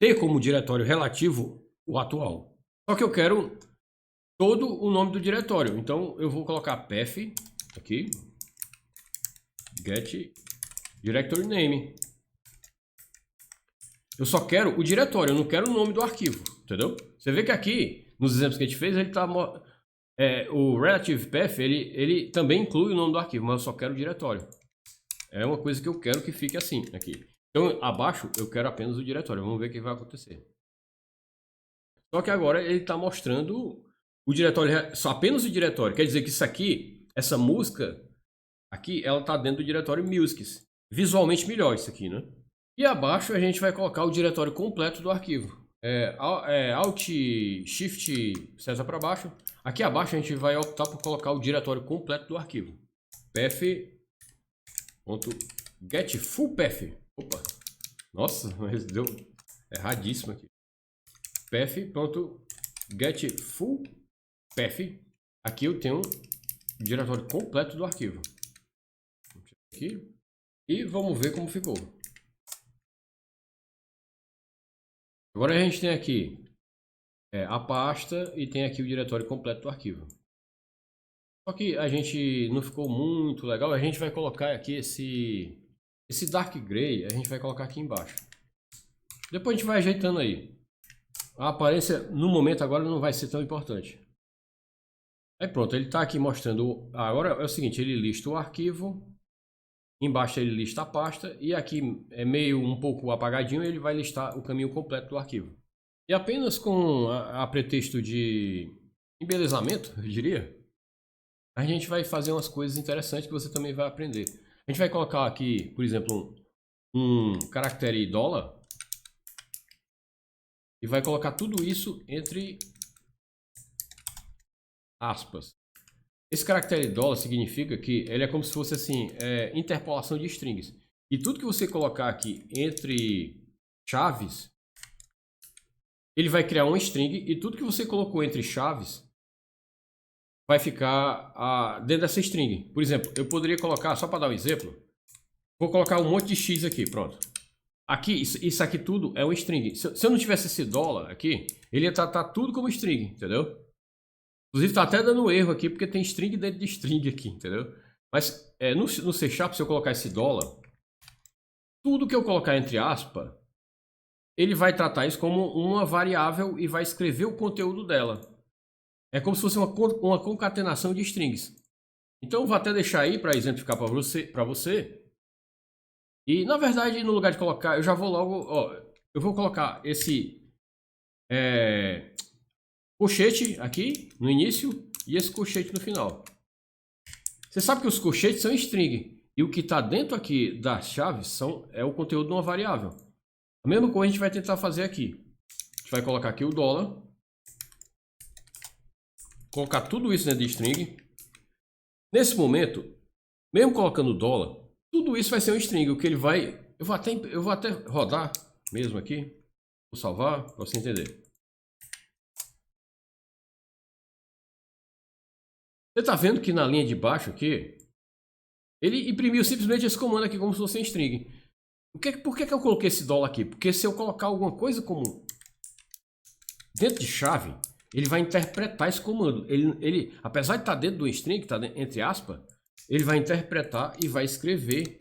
ter como diretório relativo o atual. Só que eu quero todo o nome do diretório. Então eu vou colocar path aqui, get directory name. Eu só quero o diretório, eu não quero o nome do arquivo, entendeu? Você vê que aqui, nos exemplos que a gente fez, ele tá, o relative path, ele também inclui o nome do arquivo, mas eu só quero o diretório. É uma coisa que eu quero que fique assim, aqui. Então, abaixo, eu quero apenas o diretório. Vamos ver o que vai acontecer. Só que agora ele está mostrando o diretório, só apenas o diretório. Quer dizer que isso aqui, essa música aqui, ela está dentro do diretório musics. Visualmente melhor isso aqui, né? E abaixo a gente vai colocar o diretório completo do arquivo. Alt, Shift, seta para baixo. Aqui abaixo a gente vai optar por colocar o diretório completo do arquivo. Path.get full path. Opa, nossa, mas deu erradíssimo aqui. Path.get full path. Aqui eu tenho o diretório completo do arquivo. Aqui. E vamos ver como ficou. Agora a gente tem aqui a pasta e tem aqui o diretório completo do arquivo. Só que a gente não ficou muito legal. A gente vai colocar aqui esse dark gray, a gente vai colocar aqui embaixo. Depois a gente vai ajeitando aí. A aparência no momento agora não vai ser tão importante. Aí pronto, ele está aqui mostrando. Agora é o seguinte, ele lista o arquivo. Embaixo ele lista a pasta e aqui é meio um pouco apagadinho, ele vai listar o caminho completo do arquivo. E apenas com a pretexto de embelezamento, eu diria, a gente vai fazer umas coisas interessantes que você também vai aprender. A gente vai colocar aqui, por exemplo, um caractere $, e vai colocar tudo isso entre aspas. Esse caractere $, significa que ele é como se fosse assim, interpolação de strings. E tudo que você colocar aqui entre chaves, ele vai criar uma string, e tudo que você colocou entre chaves vai ficar dentro dessa string. Por exemplo, eu poderia colocar, só para dar um exemplo, vou colocar um monte de X aqui, pronto. aqui, isso aqui tudo é um string. Se eu não tivesse esse dólar aqui, ele ia tratar tudo como string, entendeu? Inclusive tá até dando erro aqui, porque tem string dentro de string aqui, entendeu? Mas no C Sharp, se eu colocar esse dólar, tudo que eu colocar entre aspas, ele vai tratar isso como uma variável e vai escrever o conteúdo dela. É como se fosse uma concatenação de strings. Então eu vou até deixar aí para exemplificar para você. E na verdade, no lugar de colocar, eu já vou logo, ó, eu vou colocar esse colchete aqui no início e esse colchete no final. Você sabe que os colchetes são string e o que está dentro aqui das chaves é o conteúdo de uma variável. A mesma coisa a gente vai tentar fazer aqui. A gente vai colocar aqui o dólar, colocar tudo isso dentro de string. Nesse momento, mesmo colocando o dólar, tudo isso vai ser um string. O que ele vai... Eu vou até rodar mesmo aqui. Vou salvar para você entender. Você está vendo que na linha de baixo aqui, ele imprimiu simplesmente esse comando aqui como se fosse um string. Por que eu coloquei esse dólar aqui? Porque se eu colocar alguma coisa como dentro de chave, ele vai interpretar esse comando. Ele apesar de estar dentro do string, que está entre aspas, ele vai interpretar e vai escrever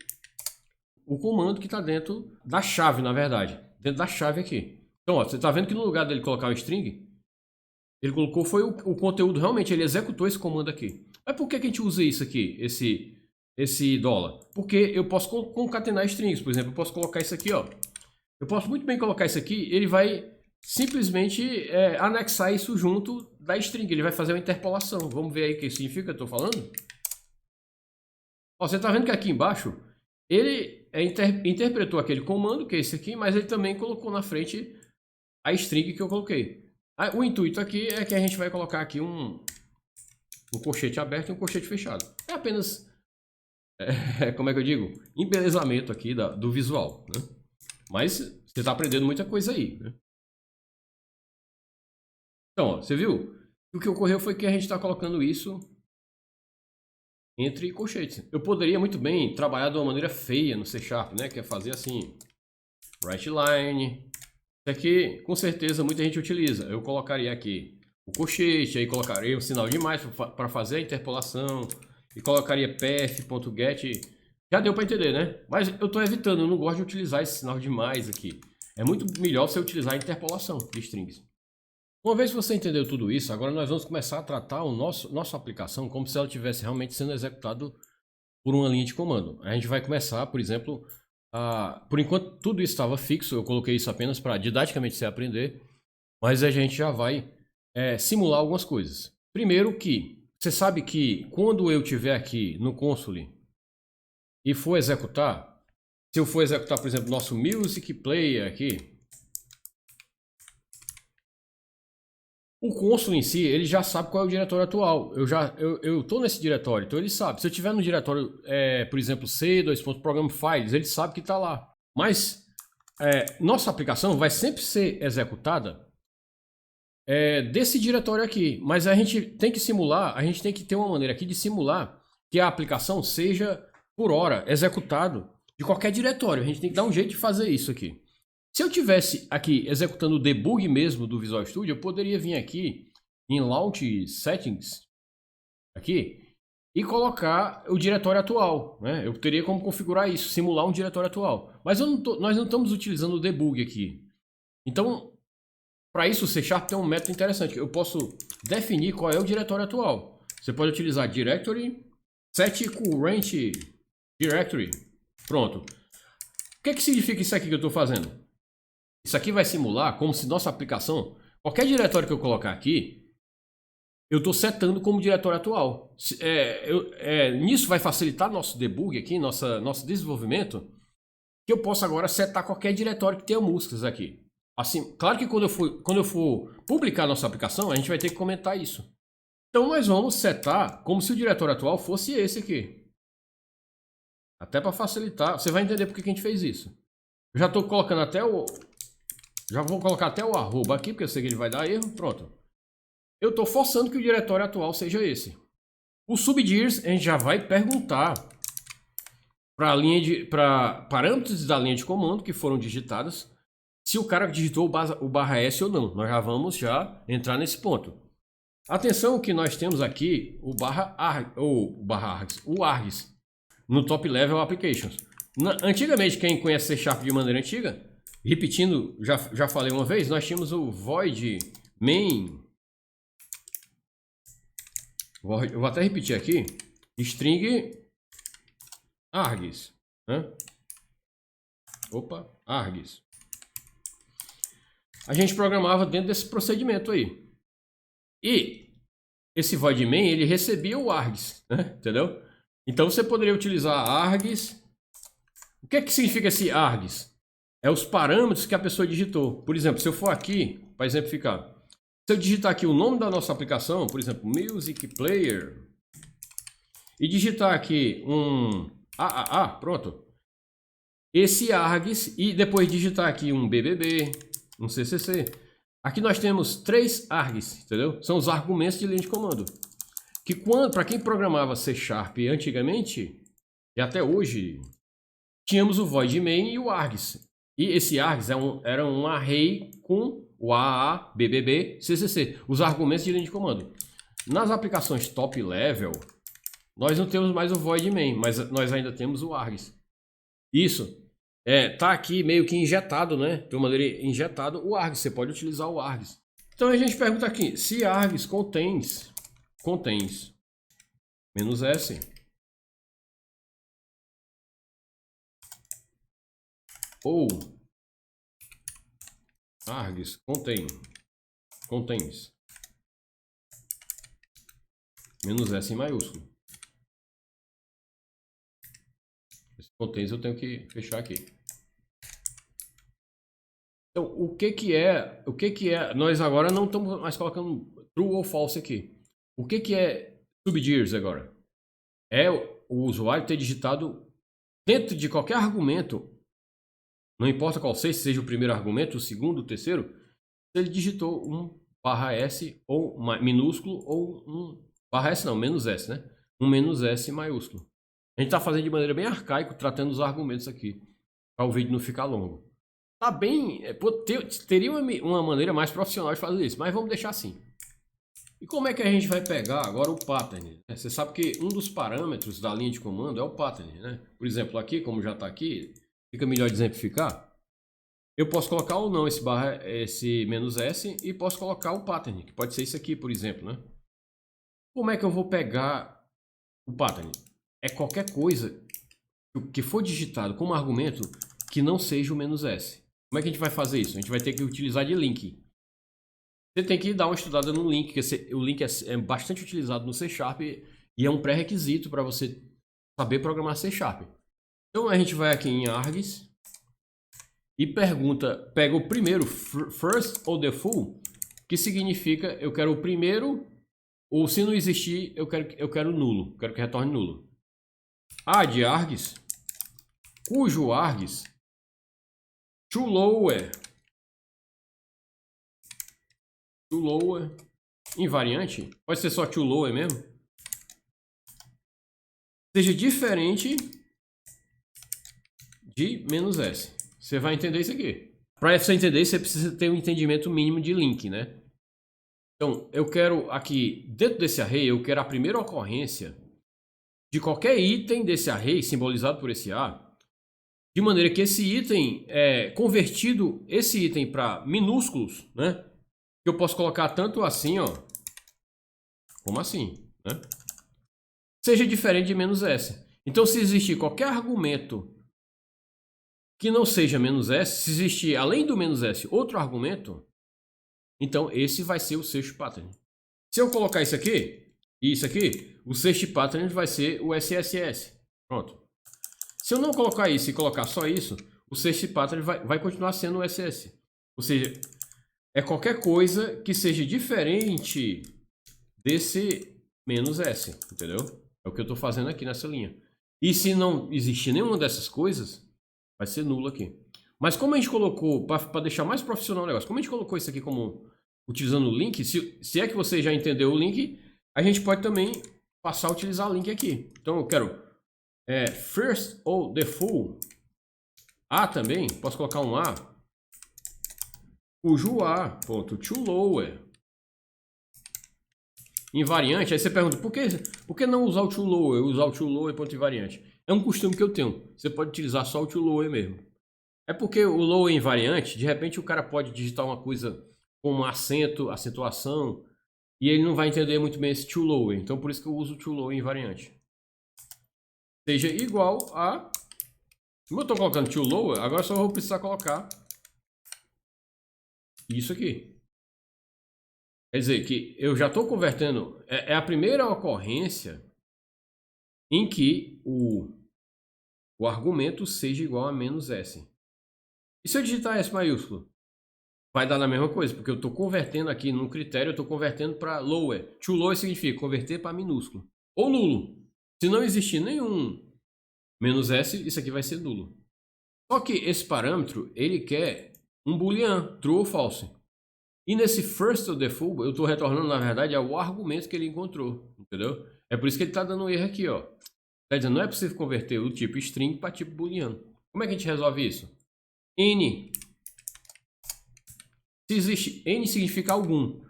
o comando que está dentro da chave, na verdade. Dentro da chave aqui. Então, ó, você está vendo que no lugar dele colocar o string, ele colocou foi o conteúdo, realmente, ele executou esse comando aqui. Mas por que a gente usa isso aqui, esse dólar? Porque eu posso concatenar strings, por exemplo, eu posso colocar isso aqui, ó. Eu posso muito bem colocar isso aqui, ele vai simplesmente anexar isso junto da string, ele vai fazer uma interpolação. Vamos ver aí o que significa que eu estou falando? Ó, você está vendo que aqui embaixo, ele interpretou aquele comando, que é esse aqui, mas ele também colocou na frente a string que eu coloquei. O intuito aqui é que a gente vai colocar aqui um colchete aberto e um colchete fechado. É apenas, como é que eu digo? Embelezamento aqui do visual, né? Mas você está aprendendo muita coisa aí, né? Então, ó, você viu? O que ocorreu foi que a gente está colocando isso entre colchetes. Eu poderia muito bem trabalhar de uma maneira feia no C Sharp, né? Que é fazer assim, write line. Isso aqui, com certeza, muita gente utiliza. Eu colocaria aqui o colchete, aí colocaria um sinal de mais para fazer a interpolação, e colocaria path.get. Já deu para entender, né? Mas eu estou evitando, eu não gosto de utilizar esse sinal de mais aqui. É muito melhor você utilizar a interpolação de strings. Uma vez que você entendeu tudo isso, agora nós vamos começar a tratar nossa aplicação como se ela estivesse realmente sendo executada por uma linha de comando. A gente vai começar, por exemplo, por enquanto tudo isso estava fixo, eu coloquei isso apenas para didaticamente você aprender, mas a gente já vai simular algumas coisas. Primeiro que, você sabe que quando eu estiver aqui no console e for executar, se eu for executar, por exemplo, nosso music player aqui, o console em si, ele já sabe qual é o diretório atual. Eu estou nesse diretório, então ele sabe. Se eu estiver no diretório, por exemplo, C2.program files, ele sabe que está lá. Mas nossa aplicação vai sempre ser executada desse diretório aqui. Mas a gente tem que simular, a gente tem que ter uma maneira aqui de simular que a aplicação seja, por hora, executado de qualquer diretório. A gente tem que dar um jeito de fazer isso aqui. Se eu tivesse aqui executando o debug mesmo do Visual Studio, eu poderia vir aqui em Launch Settings, aqui, e colocar o diretório atual, né? Eu teria como configurar isso, simular um diretório atual. Mas nós não estamos utilizando o debug aqui. Então, para isso o C Sharp tem um método interessante. Eu posso definir qual é o diretório atual. Você pode utilizar Directory, Set Current Directory. Pronto. O que significa isso aqui que eu estou fazendo? Isso aqui vai simular como se nossa aplicação, qualquer diretório que eu colocar aqui, eu estou setando como diretório atual. Nisso vai facilitar nosso debug aqui, nosso desenvolvimento, que eu posso agora setar qualquer diretório que tenha músicas aqui. Assim, claro que quando eu for publicar nossa aplicação, a gente vai ter que comentar isso. Então nós vamos setar como se o diretório atual fosse esse aqui. Até para facilitar, você vai entender por que a gente fez isso. Eu já estou colocando até já vou colocar até o arroba aqui, porque eu sei que ele vai dar erro. Pronto. Eu estou forçando que o diretório atual seja esse. O subdirs, a gente já vai perguntar para parâmetros da linha de comando que foram digitadas, se o cara digitou o barra S ou não. Nós já vamos entrar nesse ponto. Atenção que nós temos aqui o args no top level applications. Antigamente, quem conhece C Sharp de maneira antiga, repetindo, já falei uma vez, nós tínhamos o void main. Eu vou até repetir aqui, string args, né? Opa, args. A gente programava dentro desse procedimento aí. E esse void main, ele recebia o args, né? Entendeu? Então você poderia utilizar args. O que é que significa esse args? É os parâmetros que a pessoa digitou. Por exemplo, se eu for aqui, para exemplificar, se eu digitar aqui o nome da nossa aplicação, por exemplo, Music Player, e digitar aqui um pronto. Esse args, e depois digitar aqui um BBB, um CCC. Aqui nós temos 3 args, entendeu? São os argumentos de linha de comando. Que para quem programava C Sharp antigamente, e até hoje, tínhamos o void main e o args. E esse args era um array com o AAA, BBB, CCC, os argumentos de linha de comando. Nas aplicações top level, nós não temos mais o void main, mas nós ainda temos o args. Isso tá aqui meio que injetado, né? De uma maneira injetado o args. Você pode utilizar o args. Então a gente pergunta aqui, se args contains -s ou args contains -s em maiúsculo. Esse contains eu tenho que fechar aqui. Então, o que é? Nós agora não estamos mais colocando true ou false aqui. O que é subdirs agora? É o usuário ter digitado dentro de qualquer argumento, não importa qual seja o primeiro argumento, o segundo, o terceiro, se ele digitou um /s ou minúsculo ou um /s não, -s, né? Um -s maiúsculo. A gente está fazendo de maneira bem arcaica, tratando os argumentos aqui, para o vídeo não ficar longo. Tá bem, teria uma maneira mais profissional de fazer isso, mas vamos deixar assim. E como é que a gente vai pegar agora o pattern? Você sabe que um dos parâmetros da linha de comando é o pattern, né? Por exemplo, aqui, como já está aqui, fica melhor de exemplificar. Eu posso colocar ou não esse -s e posso colocar o pattern, que pode ser isso aqui, por exemplo, né? Como é que eu vou pegar o pattern? É qualquer coisa que for digitado como argumento que não seja o -s. Como é que a gente vai fazer isso? A gente vai ter que utilizar de link. Você tem que dar uma estudada no link, que o link é bastante utilizado no C Sharp e é um pré-requisito para você saber programar C Sharp. Então a gente vai aqui em args e pega o primeiro, first ou the full, que significa eu quero o primeiro, ou se não existir, eu quero nulo, quero que retorne nulo. Add args, cujo args to lower invariante, pode ser só to lower mesmo, seja diferente de -s. Você vai entender isso aqui. Para você entender, você precisa ter um entendimento mínimo de link, né? Então, eu quero aqui, dentro desse array, eu quero a primeira ocorrência de qualquer item desse array, simbolizado por esse A, de maneira que esse item convertido, esse item para minúsculos, né? Que eu posso colocar tanto assim, ó, como assim, né? Seja diferente de -s. Então, se existir qualquer argumento que não seja -s, se existir além do -s outro argumento, então esse vai ser o sexto pattern. Se eu colocar isso aqui e isso aqui, o sexto pattern vai ser o SSS. Pronto. Se eu não colocar isso e colocar só isso, o sexto pattern vai continuar sendo o SS. Ou seja, é qualquer coisa que seja diferente desse -s, entendeu? É o que eu estou fazendo aqui nessa linha. E se não existir nenhuma dessas coisas, vai ser nulo aqui. Mas como a gente colocou, para deixar mais profissional o negócio, como a gente colocou isso aqui como utilizando o link, se é que você já entendeu o link, a gente pode também passar a utilizar o link aqui. Então eu quero first ou default, A também, posso colocar um A, cujo A, ponto, to lower. Invariante, aí você pergunta, por que não usar o to lower, usar o to lower ponto invariante? É um costume que eu tenho, você pode utilizar só o to lower mesmo. É porque o lower invariante, de repente o cara pode digitar uma coisa com um acento, acentuação, e ele não vai entender muito bem esse to lower, então por isso que eu uso o to lower invariante. Seja igual a... Como eu estou colocando to lower, agora só vou precisar colocar isso aqui. Quer dizer que eu já estou convertendo, é a primeira ocorrência em que o argumento seja igual a menos S. E se eu digitar S maiúsculo? Vai dar na mesma coisa, porque eu estou convertendo aqui num critério, eu estou convertendo para lower. To lower significa converter para minúsculo. Ou nulo. Se não existir nenhum menos S, isso aqui vai ser nulo. Só que esse parâmetro, ele quer um boolean, true ou false. E nesse first ou default, eu estou retornando, na verdade, ao argumento que ele encontrou, entendeu? É por isso que ele está dando um erro aqui, ó. Está dizendo, não é possível converter o tipo string para tipo booleano. Como é que a gente resolve isso? N. Se existe, N significa algum.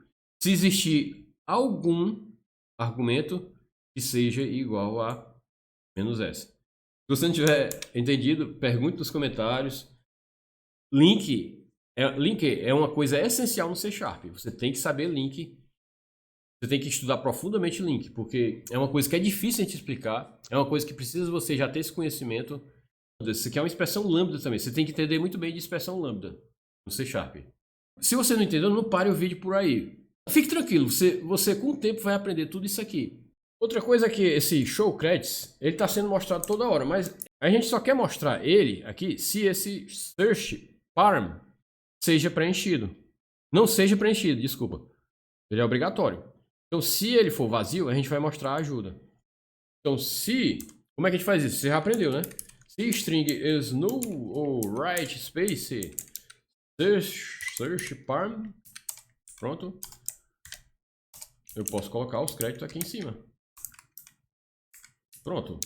Se existir algum argumento que seja igual a menos S. Se você não tiver entendido, pergunte nos comentários. Link é uma coisa essencial no C Sharp. Você tem que saber link. Você tem que estudar profundamente link, porque é uma coisa que é difícil de explicar. É uma coisa que precisa você já ter esse conhecimento. Isso aqui é uma expressão lambda também. Você tem que entender muito bem de expressão lambda no C Sharp. Se você não entendeu, não pare o vídeo por aí. Fique tranquilo, você com o tempo vai aprender tudo isso aqui. Outra coisa é que esse show credits, ele está sendo mostrado toda hora, mas a gente só quer mostrar ele aqui se esse search param seja preenchido. Não seja preenchido, desculpa. Ele é obrigatório. Então, se ele for vazio, a gente vai mostrar a ajuda. Então, como é que a gente faz isso? Você já aprendeu, né? Se string is null ou right space search param, pronto. Eu posso colocar os créditos aqui em cima. Pronto.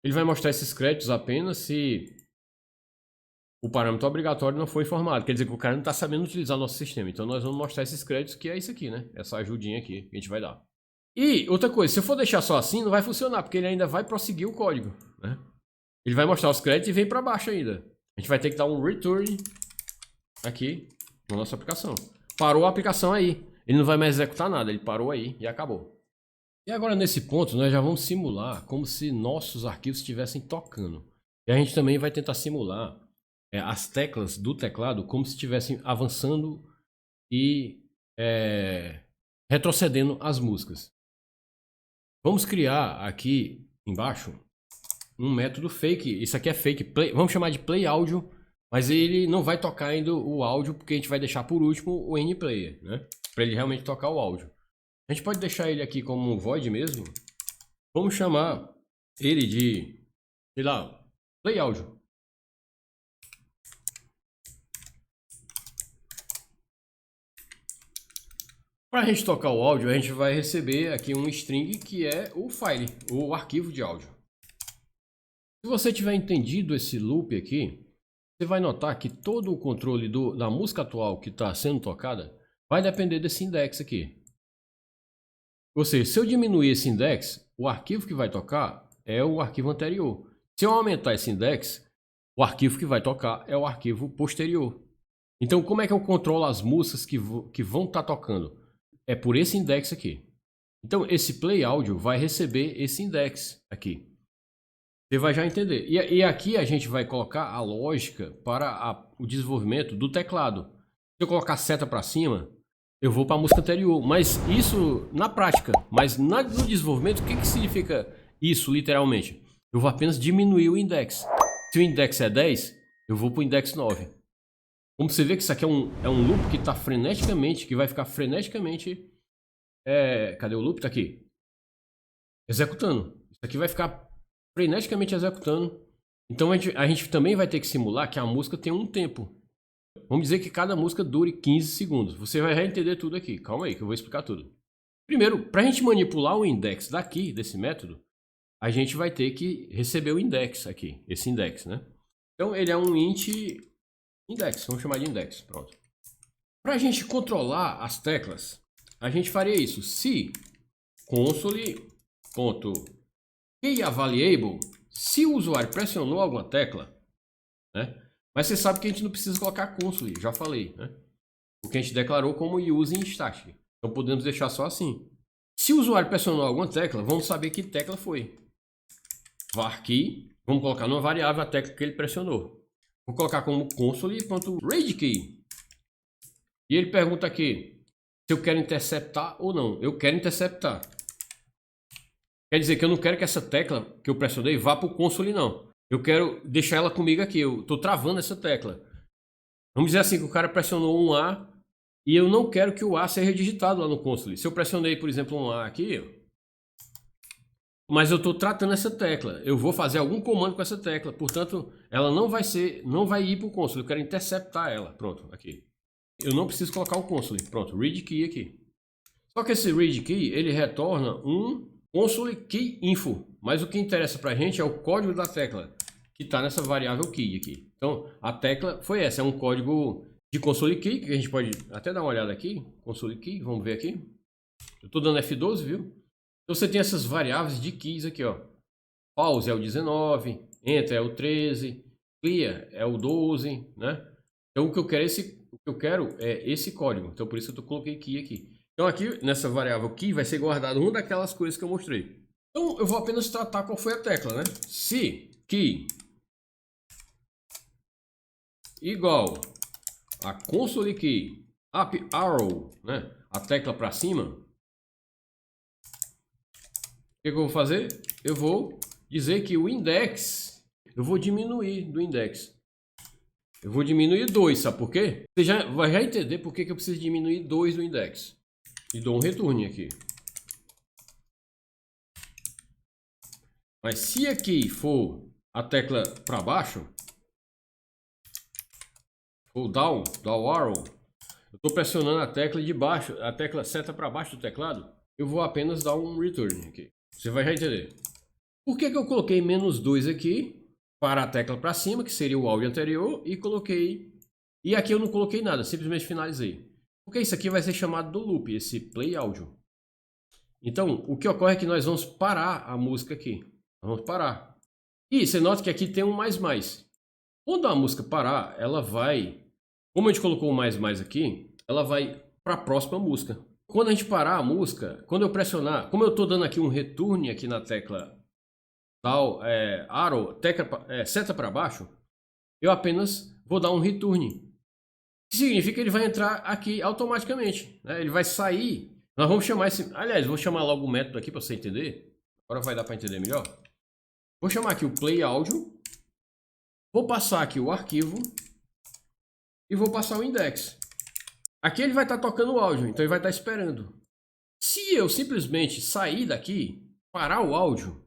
Ele vai mostrar esses créditos apenas se o parâmetro obrigatório não foi informado. Quer dizer que o cara não está sabendo utilizar o nosso sistema. Então nós vamos mostrar esses créditos, que é isso aqui, né? Essa ajudinha aqui que a gente vai dar. E outra coisa, se eu for deixar só assim, não vai funcionar, porque ele ainda vai prosseguir o código, né? Ele vai mostrar os créditos e vem para baixo ainda. A gente vai ter que dar um return aqui na nossa aplicação. Parou a aplicação aí. Ele não vai mais executar nada, ele parou aí e acabou. E agora nesse ponto nós já vamos simular como se nossos arquivos estivessem tocando. E a gente também vai tentar simular as teclas do teclado como se estivessem avançando e retrocedendo as músicas. Vamos criar aqui embaixo um método fake. Isso aqui é fake play, vamos chamar de play áudio, mas ele não vai tocar ainda o áudio, porque a gente vai deixar por último o nplayer, né? Para ele realmente tocar o áudio. A gente pode deixar ele aqui como um void mesmo. Vamos chamar ele de, sei lá, play áudio. Para a gente tocar o áudio, a gente vai receber aqui um string que é o file, o arquivo de áudio. Se você tiver entendido esse loop aqui, você vai notar que todo o controle da música atual que está sendo tocada vai depender desse index aqui. Ou seja, se eu diminuir esse index, o arquivo que vai tocar é o arquivo anterior. Se eu aumentar esse index, o arquivo que vai tocar é o arquivo posterior. Então, como é que eu controlo as músicas que vão estar tocando? É por esse index aqui. Então, esse play áudio vai receber esse index aqui. Você vai já entender. E aqui a gente vai colocar a lógica para o desenvolvimento do teclado. Se eu colocar seta para cima, eu vou para a música anterior. Mas isso na prática. Mas no desenvolvimento, o que significa isso literalmente? Eu vou apenas diminuir o index. Se o index é 10, eu vou para o index 9. Como você vê que isso aqui é um loop que está freneticamente, que vai ficar freneticamente... cadê o loop? Está aqui. Executando. Isso aqui vai ficar freneticamente executando. Então a gente também vai ter que simular que a música tem um tempo. Vamos dizer que cada música dure 15 segundos. Você vai entender tudo aqui. Calma aí que eu vou explicar tudo. Primeiro, para a gente manipular o index daqui, desse método, a gente vai ter que receber o index aqui, esse index, né? Então ele é um int index, vamos chamar de index, pronto. Para a gente controlar as teclas, a gente faria isso, se console.keyAvaliable, se o usuário pressionou alguma tecla, né? Mas você sabe que a gente não precisa colocar console, já falei, né? Porque a gente declarou como using static. Então podemos deixar só assim. Se o usuário pressionou alguma tecla, vamos saber que tecla foi. var key, vamos colocar numa variável a tecla que ele pressionou. Vou colocar como console.readKey. E ele pergunta aqui se eu quero interceptar ou não. Eu quero interceptar. Quer dizer que eu não quero que essa tecla que eu pressionei vá para o console, não. Eu quero deixar ela comigo aqui. Eu estou travando essa tecla. Vamos dizer assim que o cara pressionou um A e eu não quero que o A seja digitado lá no console. Se eu pressionei, por exemplo, um A aqui, mas eu estou tratando essa tecla. Eu vou fazer algum comando com essa tecla. Portanto, ela não vai ir para o console. Eu quero interceptar ela. Pronto, aqui. Eu não preciso colocar o console. Pronto, read key aqui. Só que esse read key, ele retorna um console key info. Mas o que interessa para a gente é o código da tecla, que está nessa variável key aqui. Então, a tecla foi essa. É um código de console key, que a gente pode até dar uma olhada aqui. Console key, vamos ver aqui. Eu estou dando F12, viu? Então, você tem essas variáveis de keys aqui, ó. Pause é o 19, Enter é o 13, Clear é o 12, né? Então, o que eu quero é esse código. Então, por isso eu coloquei key aqui. Então, aqui, nessa variável key, vai ser guardado uma daquelas coisas que eu mostrei. Então, eu vou apenas tratar qual foi a tecla, né? Se key igual a console key up arrow, né? A tecla para cima. O que eu vou fazer? Eu vou dizer que o index, eu vou diminuir do index. Eu vou diminuir 2, sabe por quê? Você já vai entender por que eu preciso diminuir 2 do index. E dou um return aqui. Mas se aqui for a tecla para baixo, ou down arrow, eu estou pressionando a tecla de baixo, a tecla seta para baixo do teclado, eu vou apenas dar um return aqui. Você vai já entender. Por que eu coloquei -2 aqui para a tecla para cima, que seria o áudio anterior, e coloquei... E aqui eu não coloquei nada, simplesmente finalizei. Porque isso aqui vai ser chamado do loop, esse play áudio. Então, o que ocorre é que nós vamos parar a música aqui. Vamos parar. E você nota que aqui tem um mais. Quando a música parar, ela vai... Como a gente colocou o mais aqui, ela vai para a próxima música. Quando a gente parar a música, quando eu pressionar... Como eu estou dando aqui um return aqui na tecla arrow, seta para baixo, eu apenas vou dar um return. Que significa que ele vai entrar aqui automaticamente, né? Ele vai sair. Nós vamos chamar esse... Aliás, vou chamar logo o método aqui para você entender. Agora vai dar para entender melhor. Vou chamar aqui o play áudio. Vou passar aqui o arquivo. E vou passar o index. Aqui ele vai estar tocando o áudio, então ele vai estar esperando. Se eu simplesmente sair daqui, parar o áudio,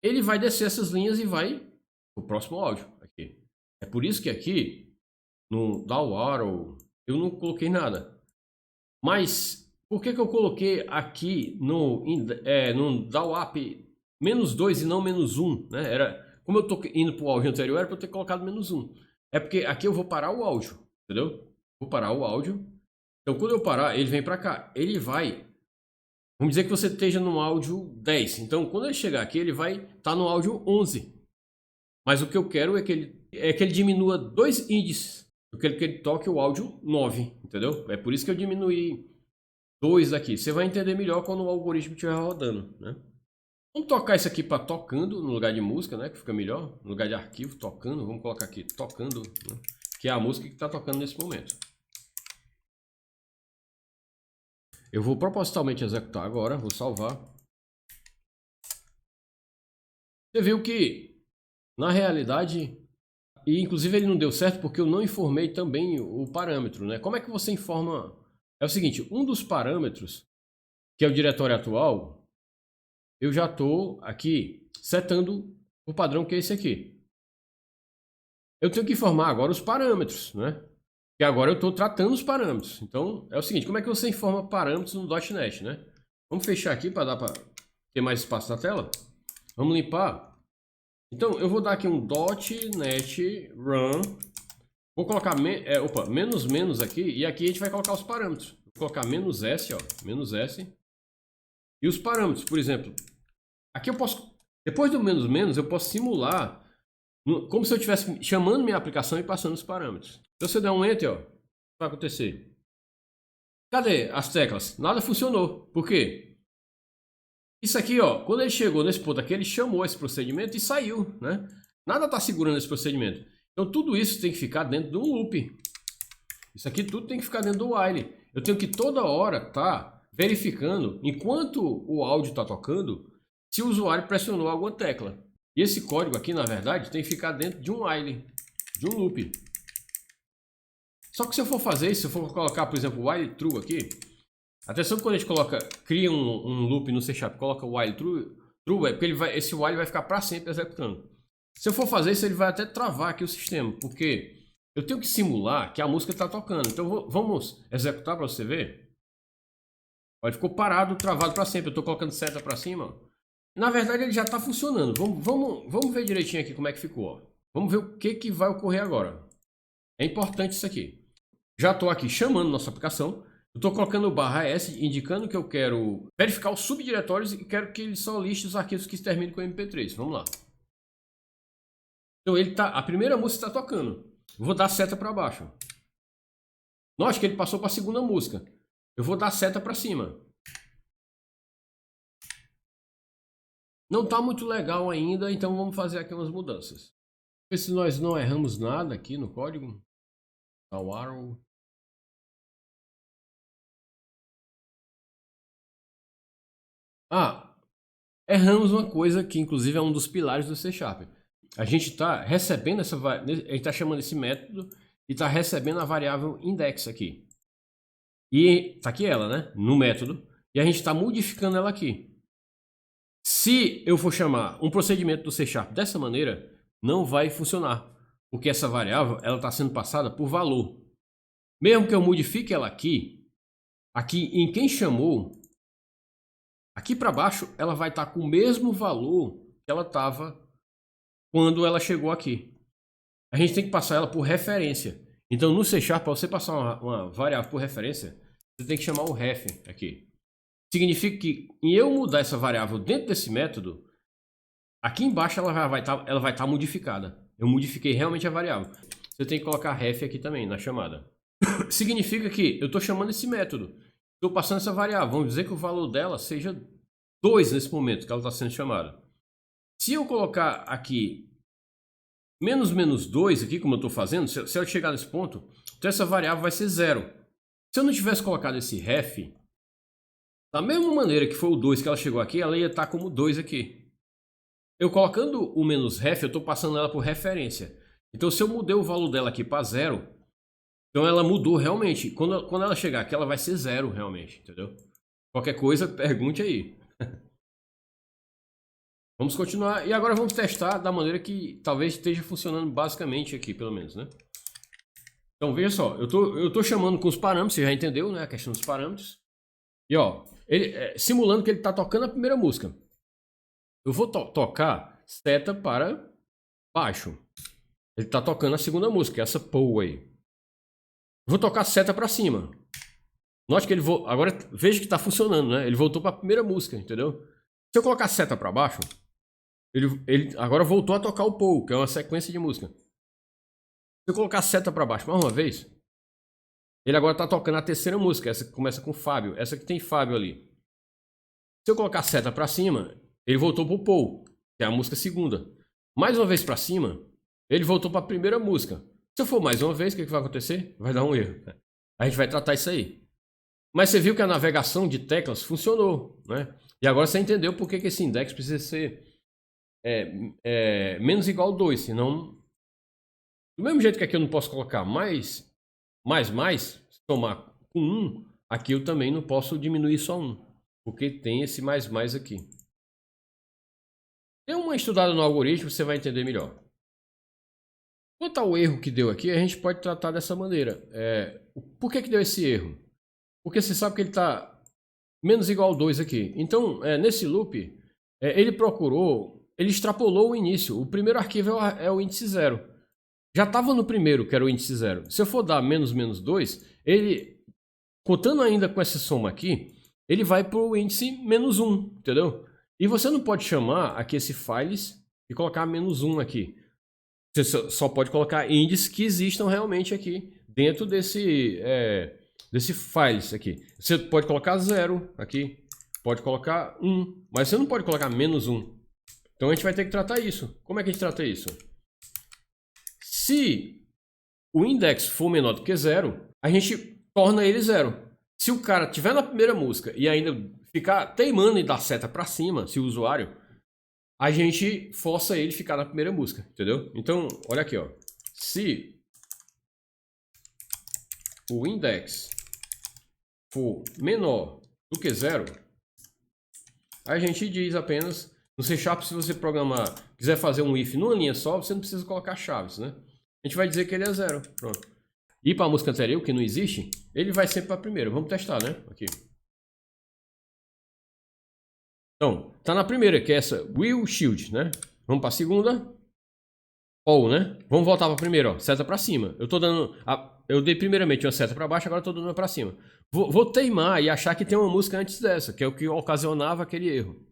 ele vai descer essas linhas e vai para o próximo áudio. Aqui. É por isso que aqui, no down arrow, eu não coloquei nada. Mas, por que eu coloquei aqui no down up -2 e não -1? Né? Como eu estou indo para o áudio anterior, era para eu ter colocado -1. É porque aqui eu vou parar o áudio, entendeu? Vou parar o áudio. Então, quando eu parar, ele vem para cá. Ele vai... Vamos dizer que você esteja no áudio 10. Então, quando ele chegar aqui, ele vai estar no áudio 11. Mas o que eu quero é que ele diminua 2 índices. Eu quero que ele toque o áudio 9, entendeu? É por isso que eu diminuí 2 aqui. Você vai entender melhor quando o algoritmo estiver rodando, né? Vamos tocar isso aqui para tocando, no lugar de música, né? Que fica melhor. No lugar de arquivo, tocando. Vamos colocar aqui, tocando, né? Que é a música que está tocando nesse momento. Eu vou propositalmente executar agora, vou salvar. Você viu que, na realidade, e inclusive ele não deu certo porque eu não informei também o parâmetro, né? Como é que você informa? É o seguinte, um dos parâmetros, que é o diretório atual, eu já estou aqui setando o padrão que é esse aqui. Eu tenho que informar agora os parâmetros, né? E agora eu estou tratando os parâmetros. Então, é o seguinte, como é que você informa parâmetros no .NET, né? Vamos fechar aqui para dar para ter mais espaço na tela. Vamos limpar. Então, eu vou dar aqui um .NET Run. Vou colocar menos menos aqui. E aqui a gente vai colocar os parâmetros. Vou colocar menos S, ó. Menos S. E os parâmetros, por exemplo. Aqui eu posso... Depois do menos menos, eu posso simular como se eu estivesse chamando minha aplicação e passando os parâmetros. Se você der um Enter, ó, o que vai acontecer? Cadê as teclas? Nada funcionou. Por quê? Isso aqui, ó, quando ele chegou nesse ponto aqui, ele chamou esse procedimento e saiu, né? Nada está segurando esse procedimento. Então tudo isso tem que ficar dentro de um loop. Isso aqui tudo tem que ficar dentro do while. Eu tenho que toda hora estar verificando, enquanto o áudio está tocando, se o usuário pressionou alguma tecla. E esse código aqui, na verdade, tem que ficar dentro de um while, de um loop. Só que se eu for fazer isso, se eu for colocar, por exemplo, while true aqui, atenção que quando a gente cria um loop no C Sharp, coloca while true é porque esse while vai ficar para sempre executando. Se eu for fazer isso, ele vai até travar aqui o sistema, porque eu tenho que simular que a música está tocando. Então vamos executar para você ver. Olha, ficou parado, travado para sempre. Eu estou colocando seta para cima. Na verdade, ele já está funcionando. Vamos ver direitinho aqui como é que ficou. Ó. Vamos ver o que vai ocorrer agora. É importante isso aqui. Já estou aqui chamando nossa aplicação. Eu estou colocando o /s, indicando que eu quero verificar os subdiretórios e quero que ele só liste os arquivos que terminem com MP3. Vamos lá. Então a primeira música está tocando. Vou dar seta para baixo. Note que ele passou para a segunda música. Eu vou dar seta para cima. Não está muito legal ainda, então vamos fazer aqui umas mudanças. Ver se nós não erramos nada aqui no código. Arrow. Erramos uma coisa que inclusive é um dos pilares do C Sharp. A gente está recebendo a gente está chamando esse método e está recebendo a variável index aqui. E tá aqui ela, né? No método. E a gente está modificando ela aqui. Se eu for chamar um procedimento do C Sharp dessa maneira, não vai funcionar. Porque essa variável ela está sendo passada por valor. Mesmo que eu modifique ela aqui em quem chamou, aqui para baixo ela vai estar com o mesmo valor que ela estava quando ela chegou aqui. A gente tem que passar ela por referência. Então no C Sharp, para você passar uma variável por referência, você tem que chamar o ref aqui. Significa que em eu mudar essa variável dentro desse método, aqui embaixo ela vai estar modificada. Eu modifiquei realmente a variável. Você tem que colocar ref aqui também na chamada. Significa que eu estou chamando esse método. Estou passando essa variável. Vamos dizer que o valor dela seja 2 nesse momento que ela está sendo chamada. Se eu colocar aqui menos 2 aqui, como eu estou fazendo, se eu chegar nesse ponto, então essa variável vai ser 0. Se eu não tivesse colocado esse ref, da mesma maneira que foi o 2 que ela chegou aqui, ela ia estar como 2 aqui. Eu colocando o menos ref, eu estou passando ela por referência. Então se eu mudei o valor dela aqui para 0, então ela mudou realmente. Quando ela chegar aqui, ela vai ser 0 realmente, entendeu? Qualquer coisa, pergunte aí. Vamos continuar. E agora vamos testar da maneira que talvez esteja funcionando basicamente aqui, pelo menos, né? Então veja só, eu tô chamando com os parâmetros, você já entendeu, né? A questão dos parâmetros. E ó, simulando que ele está tocando a primeira música. Eu vou tocar seta para baixo. Ele está tocando a segunda música, essa Pow aí. Vou tocar seta para cima. Note que ele agora veja que está funcionando, né? Ele voltou para a primeira música, entendeu? Se eu colocar seta para baixo, ele agora voltou a tocar o Pow, que é uma sequência de música. Se eu colocar seta para baixo mais uma vez, ele agora está tocando a terceira música, essa que começa com Fábio, essa que tem Fábio ali. Se eu colocar seta para cima, ele voltou para o Pow, que é a música segunda. Mais uma vez para cima, ele voltou para a primeira música. Se eu for mais uma vez, o que vai acontecer? Vai dar um erro. A gente vai tratar isso aí. Mas você viu que a navegação de teclas funcionou, né? E agora você entendeu por que esse index precisa ser menos igual a 2, senão... Do mesmo jeito que aqui eu não posso colocar mais, se tomar com 1, aqui eu também não posso diminuir só 1, porque tem esse mais aqui. Dê uma estudada no algoritmo, você vai entender melhor. Quanto ao erro que deu aqui, a gente pode tratar dessa maneira. Por que deu esse erro? Porque você sabe que ele está menos igual a 2 aqui. Então, nesse loop, ele procurou ele extrapolou o início. O primeiro arquivo é o índice 0. Já estava no primeiro, que era o índice 0. Se eu for dar menos 2, ele, contando ainda com essa soma aqui, ele vai para o índice menos 1, entendeu? E você não pode chamar aqui esse files e colocar menos 1 aqui. Você só pode colocar índices que existam realmente aqui dentro desse files aqui. Você pode colocar 0 aqui, pode colocar 1, mas você não pode colocar menos 1. Então a gente vai ter que tratar isso. Como é que a gente trata isso? Se o index for menor do que 0, a gente torna ele 0. Se o cara estiver na primeira música e ainda ficar teimando e dar seta para cima, se o usuário, a gente força ele ficar na primeira música, entendeu? Então, olha aqui, ó. Se o index for menor do que 0, a gente diz apenas, no C#, se você programar, quiser fazer um if numa linha só, você não precisa colocar chaves, né? A gente vai dizer que ele é 0, pronto. E para a música anterior, que não existe, ele vai sempre para a primeira. Vamos testar, né? Aqui. Então, tá na primeira, que é essa Will Shield, né? Vamos para a segunda. All, né? Vamos voltar para a primeira, ó. Seta para cima. Eu dei primeiramente uma seta para baixo, agora estou dando uma para cima. Vou teimar e achar que tem uma música antes dessa, que é o que ocasionava aquele erro.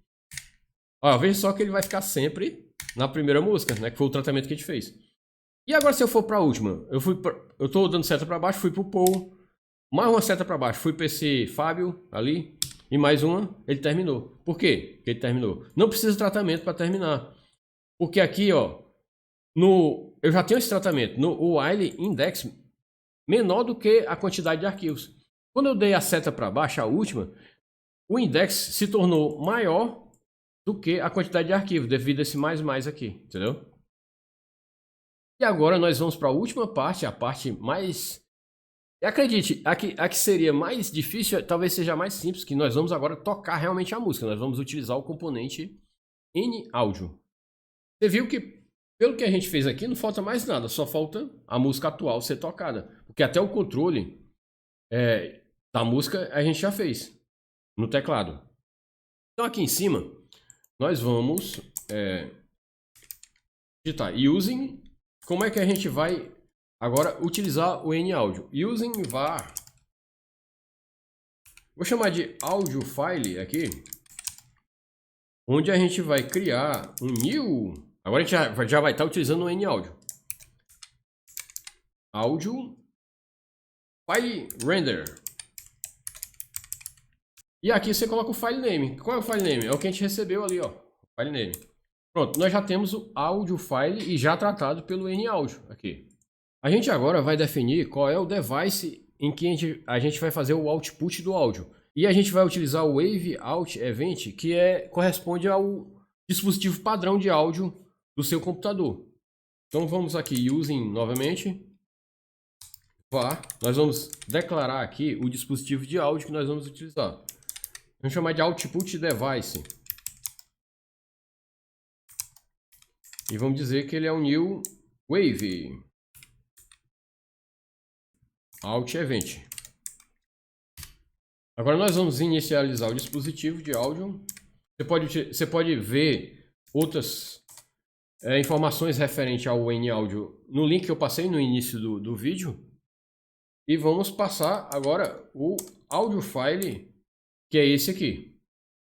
Ó, veja só que ele vai ficar sempre na primeira música, né? Que foi o tratamento que a gente fez. E agora se eu for para a última, eu estou dando seta para baixo, fui para o Paul, mais uma seta para baixo, fui para esse Fábio ali, e mais uma, ele terminou. Por quê que ele terminou? Não precisa de tratamento para terminar. Porque aqui, ó, eu já tenho esse tratamento, no while index menor do que a quantidade de arquivos. Quando eu dei a seta para baixo, a última, o index se tornou maior do que a quantidade de arquivos, devido a esse mais aqui, entendeu? E agora nós vamos para a última parte, a parte mais... Acredite, a que seria mais difícil, talvez seja mais simples, que nós vamos agora tocar realmente a música. Nós vamos utilizar o componente NAudio. Você viu que, pelo que a gente fez aqui, não falta mais nada, só falta a música atual ser tocada. Porque até o controle da música a gente já fez no teclado. Então aqui em cima, nós vamos digitar using... Como é que a gente vai agora utilizar o NAudio? Using var. Vou chamar de audio file aqui, onde a gente vai criar um new. Agora a gente já vai estar utilizando o NAudio. Audio file render. E aqui você coloca o file name. Qual é o file name? É o que a gente recebeu ali, ó. File name. Pronto, nós já temos o audio file e já tratado pelo NAudio aqui. A gente agora vai definir qual é o device em que a gente vai fazer o output do áudio. E a gente vai utilizar o Wave Out Event, que corresponde ao dispositivo padrão de áudio do seu computador. Então vamos aqui, using novamente. Nós vamos declarar aqui o dispositivo de áudio que nós vamos utilizar. Vamos chamar de Output Device. E vamos dizer que ele é um new wave out event. Agora nós vamos inicializar o dispositivo de áudio. Você pode ver outras informações referentes ao NAudio no link que eu passei no início do vídeo. E vamos passar agora o audio file, que é esse aqui.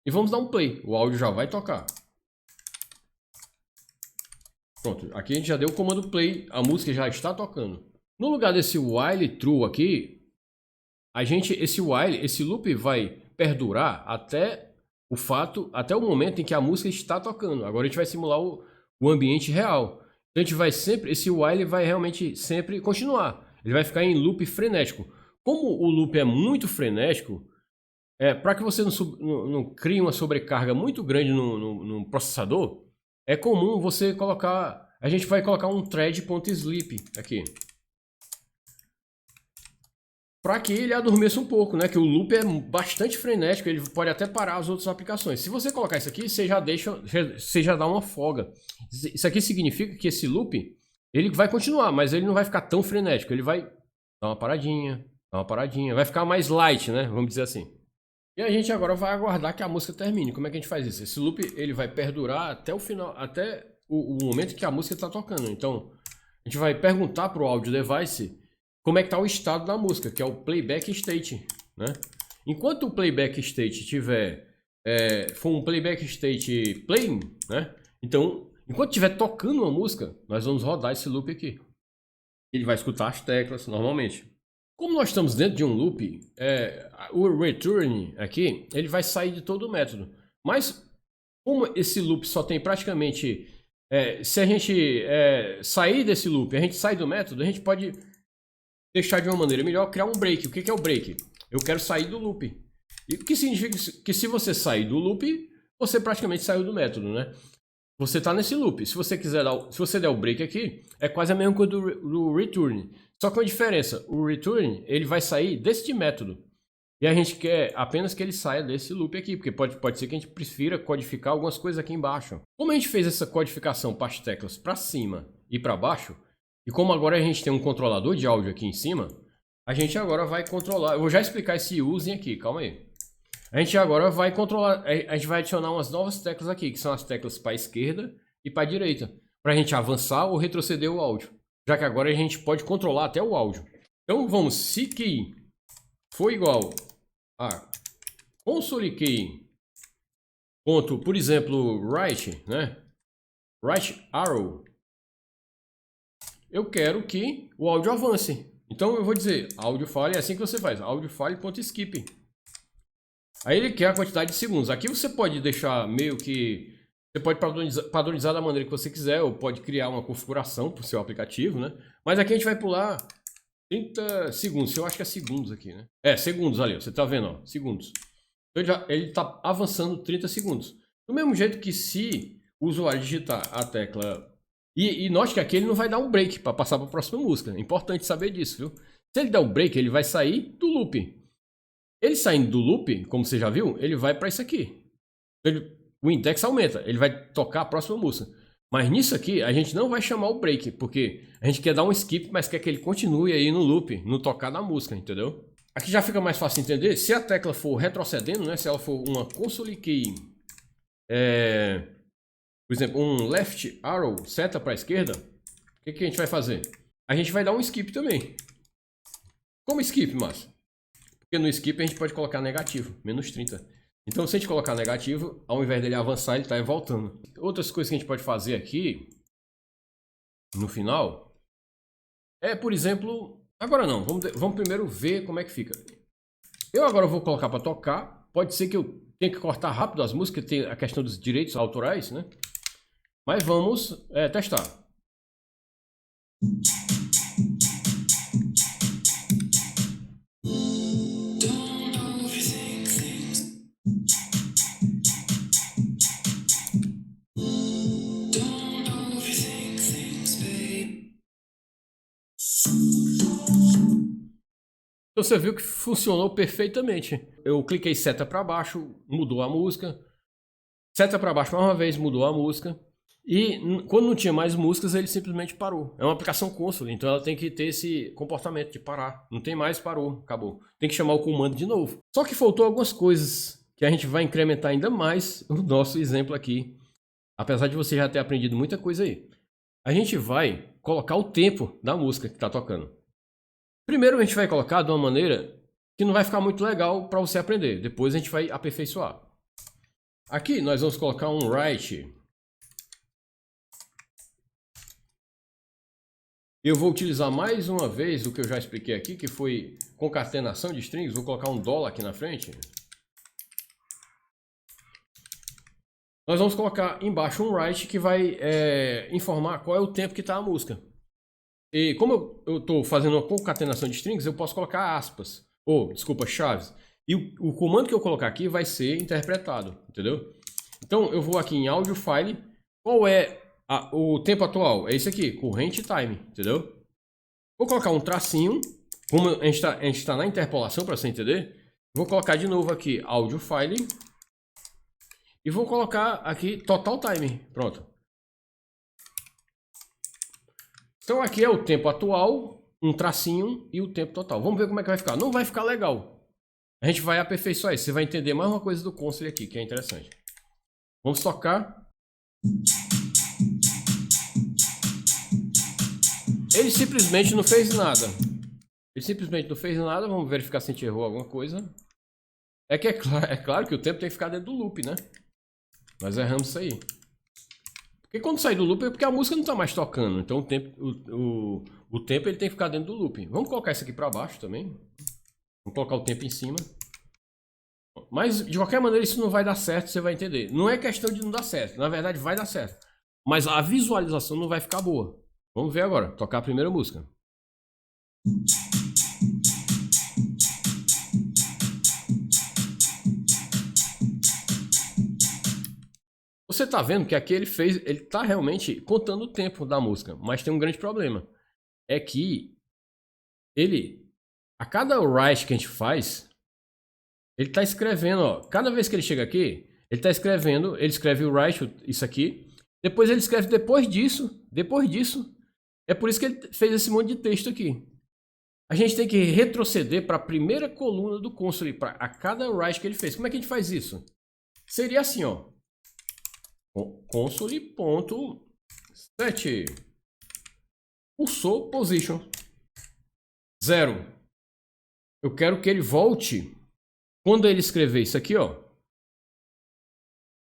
E vamos dar um play. O áudio já vai tocar. Pronto, aqui a gente já deu o comando play, a música já está tocando. No lugar desse while true aqui, esse loop vai perdurar até o momento em que a música está tocando. Agora a gente vai simular o ambiente real. Então a gente vai sempre, esse while vai realmente sempre continuar. Ele vai ficar em loop frenético. Como o loop é muito frenético, para que você não crie uma sobrecarga muito grande no processador, é comum você colocar... A gente vai colocar um thread.sleep aqui. Para que ele adormeça um pouco, né? Que o loop é bastante frenético, ele pode até parar as outras aplicações. Se você colocar isso aqui, você já dá uma folga. Isso aqui significa que esse loop, ele vai continuar, mas ele não vai ficar tão frenético. Ele vai dar uma paradinha, vai ficar mais light, né? Vamos dizer assim. E a gente agora vai aguardar que a música termine. Como é que a gente faz isso? Esse loop ele vai perdurar até o final, até o momento que a música está tocando. Então, a gente vai perguntar para o audio device como é que está o estado da música, que é o playback state, né? Enquanto o playback state for um playback state playing, né? Então, enquanto estiver tocando uma música, nós vamos rodar esse loop aqui. Ele vai escutar as teclas normalmente. Como nós estamos dentro de um loop, o return aqui, ele vai sair de todo o método. Mas, como esse loop só tem praticamente... se a gente sair desse loop, a gente sai do método, a gente pode deixar de uma maneira melhor, criar um break. O que é o break? Eu quero sair do loop. E o que significa que se você sair do loop, você praticamente saiu do método, né? Você está nesse loop. Se você der o break aqui, é quase a mesma coisa do return. Só com a diferença, o return ele vai sair deste método. E a gente quer apenas que ele saia desse loop aqui, porque pode ser que a gente prefira codificar algumas coisas aqui embaixo. Como a gente fez essa codificação para as teclas para cima e para baixo, e como agora a gente tem um controlador de áudio aqui em cima, a gente agora vai controlar. Eu vou já explicar esse using aqui, calma aí. A gente agora vai controlar, a gente vai adicionar umas novas teclas aqui, que são as teclas para a esquerda e para a direita, para a gente avançar ou retroceder o áudio, já que agora a gente pode controlar até o áudio. Então vamos, se key for igual a console key ponto, por exemplo, right, né? Right arrow, eu quero que o áudio avance. Então eu vou dizer audio file, é assim que você faz, audio file.skip. Aí ele quer a quantidade de segundos. Aqui você pode deixar meio que... Você pode padronizar da maneira que você quiser, ou pode criar uma configuração para o seu aplicativo, né? Mas aqui a gente vai pular 30 segundos. Eu acho que é segundos aqui, né? Segundos ali, ó. Você tá vendo, ó, segundos. Então ele tá avançando 30 segundos. Do mesmo jeito que se o usuário digitar a tecla... E note que aqui ele não vai dar um break para passar para a próxima música. É importante saber disso, viu? Se ele der um break, ele vai sair do loop. Ele saindo do loop, como você já viu, ele vai para isso aqui. O index aumenta, ele vai tocar a próxima música. Mas nisso aqui, a gente não vai chamar o break, porque a gente quer dar um skip, mas quer que ele continue aí no loop, no tocar da música, entendeu? Aqui já fica mais fácil entender. Se a tecla for retrocedendo, né? Se ela for uma console key, por exemplo, um left arrow, seta para a esquerda, o que a gente vai fazer? A gente vai dar um skip também. Como skip, Márcio? Porque no skip a gente pode colocar negativo, menos 30. Então se a gente colocar negativo, ao invés dele avançar, ele está voltando. Outras coisas que a gente pode fazer aqui, no final, por exemplo... Agora não, vamos primeiro ver como é que fica. Eu agora vou colocar para tocar. Pode ser que eu tenha que cortar rápido as músicas, tem a questão dos direitos autorais, né? Mas vamos testar. Você viu que funcionou perfeitamente. Eu cliquei seta para baixo, mudou a música. Seta para baixo mais uma vez, mudou a música. E quando não tinha mais músicas, ele simplesmente parou. É uma aplicação console, então ela tem que ter esse comportamento de parar. Não tem mais, parou, acabou. Tem que chamar o comando de novo. Só que faltou algumas coisas que a gente vai incrementar ainda mais no nosso exemplo aqui. Apesar de você já ter aprendido muita coisa aí. A gente vai colocar o tempo da música que está tocando. Primeiro a gente vai colocar de uma maneira que não vai ficar muito legal para você aprender. Depois a gente vai aperfeiçoar. Aqui nós vamos colocar um write. Eu vou utilizar mais uma vez o que eu já expliquei aqui, que foi concatenação de strings. Vou colocar um $$ aqui na frente. Nós vamos colocar embaixo um write que vai informar qual é o tempo que está a música. E como eu estou fazendo uma concatenação de strings, eu posso colocar aspas, desculpa, chaves. E o comando que eu colocar aqui vai ser interpretado, entendeu? Então eu vou aqui em audio file, qual é o tempo atual? É esse aqui, current time, entendeu? Vou colocar um tracinho, como a gente está na interpolação para você entender. Vou colocar de novo aqui audio file e vou colocar aqui total time, pronto. Então aqui é o tempo atual, um tracinho e o tempo total. Vamos ver como é que vai ficar. Não vai ficar legal. A gente vai aperfeiçoar isso. Você vai entender mais uma coisa do console aqui, que é interessante. Vamos tocar. Ele simplesmente não fez nada. Ele simplesmente não fez nada. Vamos verificar se a gente errou alguma coisa. É claro que o tempo tem que ficar dentro do loop, né? Nós erramos isso aí. Porque quando sai do loop é porque a música não está mais tocando. Então o tempo ele tem que ficar dentro do loop. Vamos colocar isso aqui para baixo também. Vamos colocar o tempo em cima. Mas de qualquer maneira isso não vai dar certo, você vai entender. Não é questão de não dar certo. Na verdade vai dar certo. Mas a visualização não vai ficar boa. Vamos ver agora. Tocar a primeira música. Você tá vendo que aqui ele tá realmente contando o tempo da música, mas tem um grande problema. É que a cada write que a gente faz, ele tá escrevendo, ó, cada vez que ele chega aqui, ele tá escrevendo, ele escreve o write, isso aqui, depois ele escreve depois disso, é por isso que ele fez esse monte de texto aqui. A gente tem que retroceder para a primeira coluna do console, para a cada write que ele fez. Como é que a gente faz isso? Seria assim, ó. Console.set cursor position 0. Eu quero que ele volte quando ele escrever isso aqui, ó.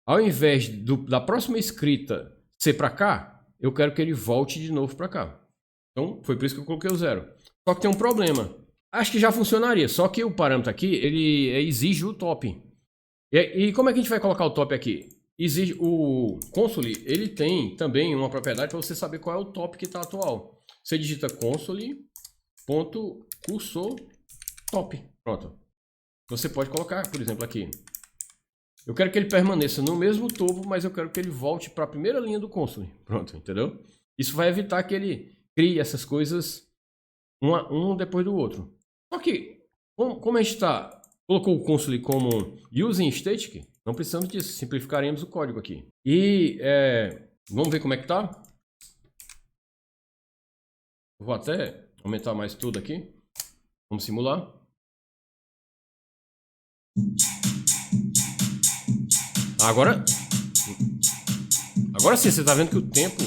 Ao invés da próxima escrita ser para cá, eu quero que ele volte de novo para cá. Então, foi por isso que eu coloquei o 0. Só que tem um problema. Acho que já funcionaria, só que o parâmetro aqui, ele exige o top. E como é que a gente vai colocar o top aqui? Exige o console, ele tem também uma propriedade para você saber qual é o top que está atual. Você digita console.cursor top. Pronto. Você pode colocar, por exemplo, aqui. Eu quero que ele permaneça no mesmo topo, mas eu quero que ele volte para a primeira linha do console. Pronto, entendeu? Isso vai evitar que ele crie essas coisas um depois do outro. Só que, como a gente colocou o console como using static, não precisamos disso, simplificaremos o código aqui. E vamos ver como é que tá. Vou até aumentar mais tudo aqui. Vamos simular. Agora sim, você está vendo que o tempo...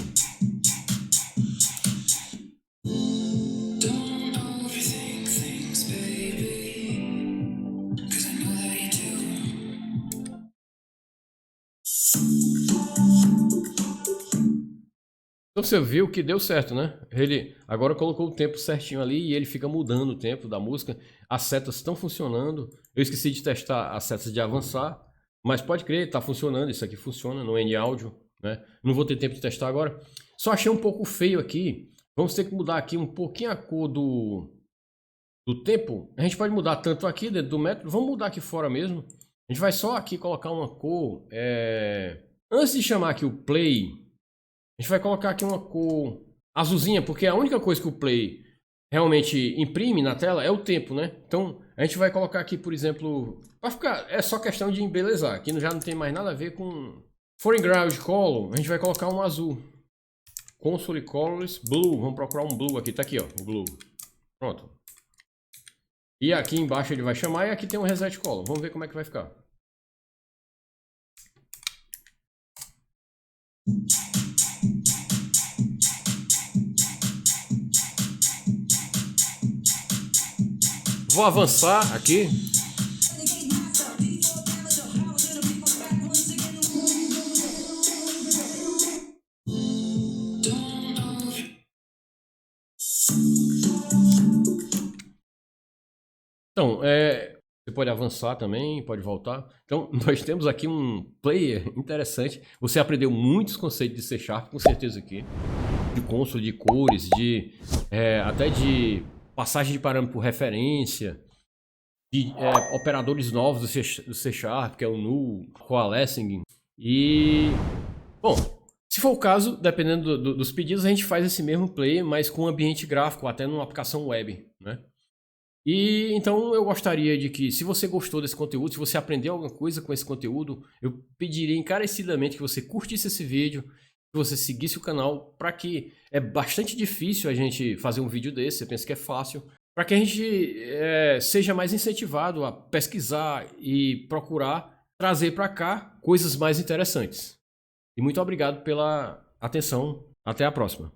Então você viu que deu certo, né? Ele agora colocou o tempo certinho ali e ele fica mudando o tempo da música. As setas estão funcionando. Eu esqueci de testar as setas de avançar, mas pode crer, está funcionando. Isso aqui funciona no N-Audio, né? Não vou ter tempo de testar agora. Só achei um pouco feio aqui. Vamos ter que mudar aqui um pouquinho a cor do tempo. A gente pode mudar tanto aqui dentro do método. Vamos mudar aqui fora mesmo. A gente vai só aqui colocar uma cor. Antes de chamar aqui o play... A gente vai colocar aqui uma cor azulzinha, porque a única coisa que o Play realmente imprime na tela é o tempo, né? Então, a gente vai colocar aqui, por exemplo... Vai ficar... É só questão de embelezar. Aqui já não tem mais nada a ver com... Foreground color, a gente vai colocar um azul. Console Colors Blue. Vamos procurar um Blue aqui. Tá aqui, ó. O Blue. Pronto. E aqui embaixo ele vai chamar e aqui tem um Reset Color. Vamos ver como é que vai ficar. Vou avançar aqui. Então, você pode avançar também, pode voltar. Então, nós temos aqui um player interessante. Você aprendeu muitos conceitos de C Sharp, com certeza aqui. De console, de cores, até de passagem de parâmetro por referência, de operadores novos do C Sharp, que é o null, coalescing. E, bom, se for o caso, dependendo dos pedidos, a gente faz esse mesmo play, mas com ambiente gráfico, até numa aplicação web, né? E então eu gostaria de que, se você gostou desse conteúdo, se você aprendeu alguma coisa com esse conteúdo, eu pediria encarecidamente que você curtisse esse vídeo, que você seguisse o canal, para que é bastante difícil a gente fazer um vídeo desse, você pensa que é fácil, para que a gente seja mais incentivado a pesquisar e procurar trazer para cá coisas mais interessantes. E muito obrigado pela atenção. Até a próxima.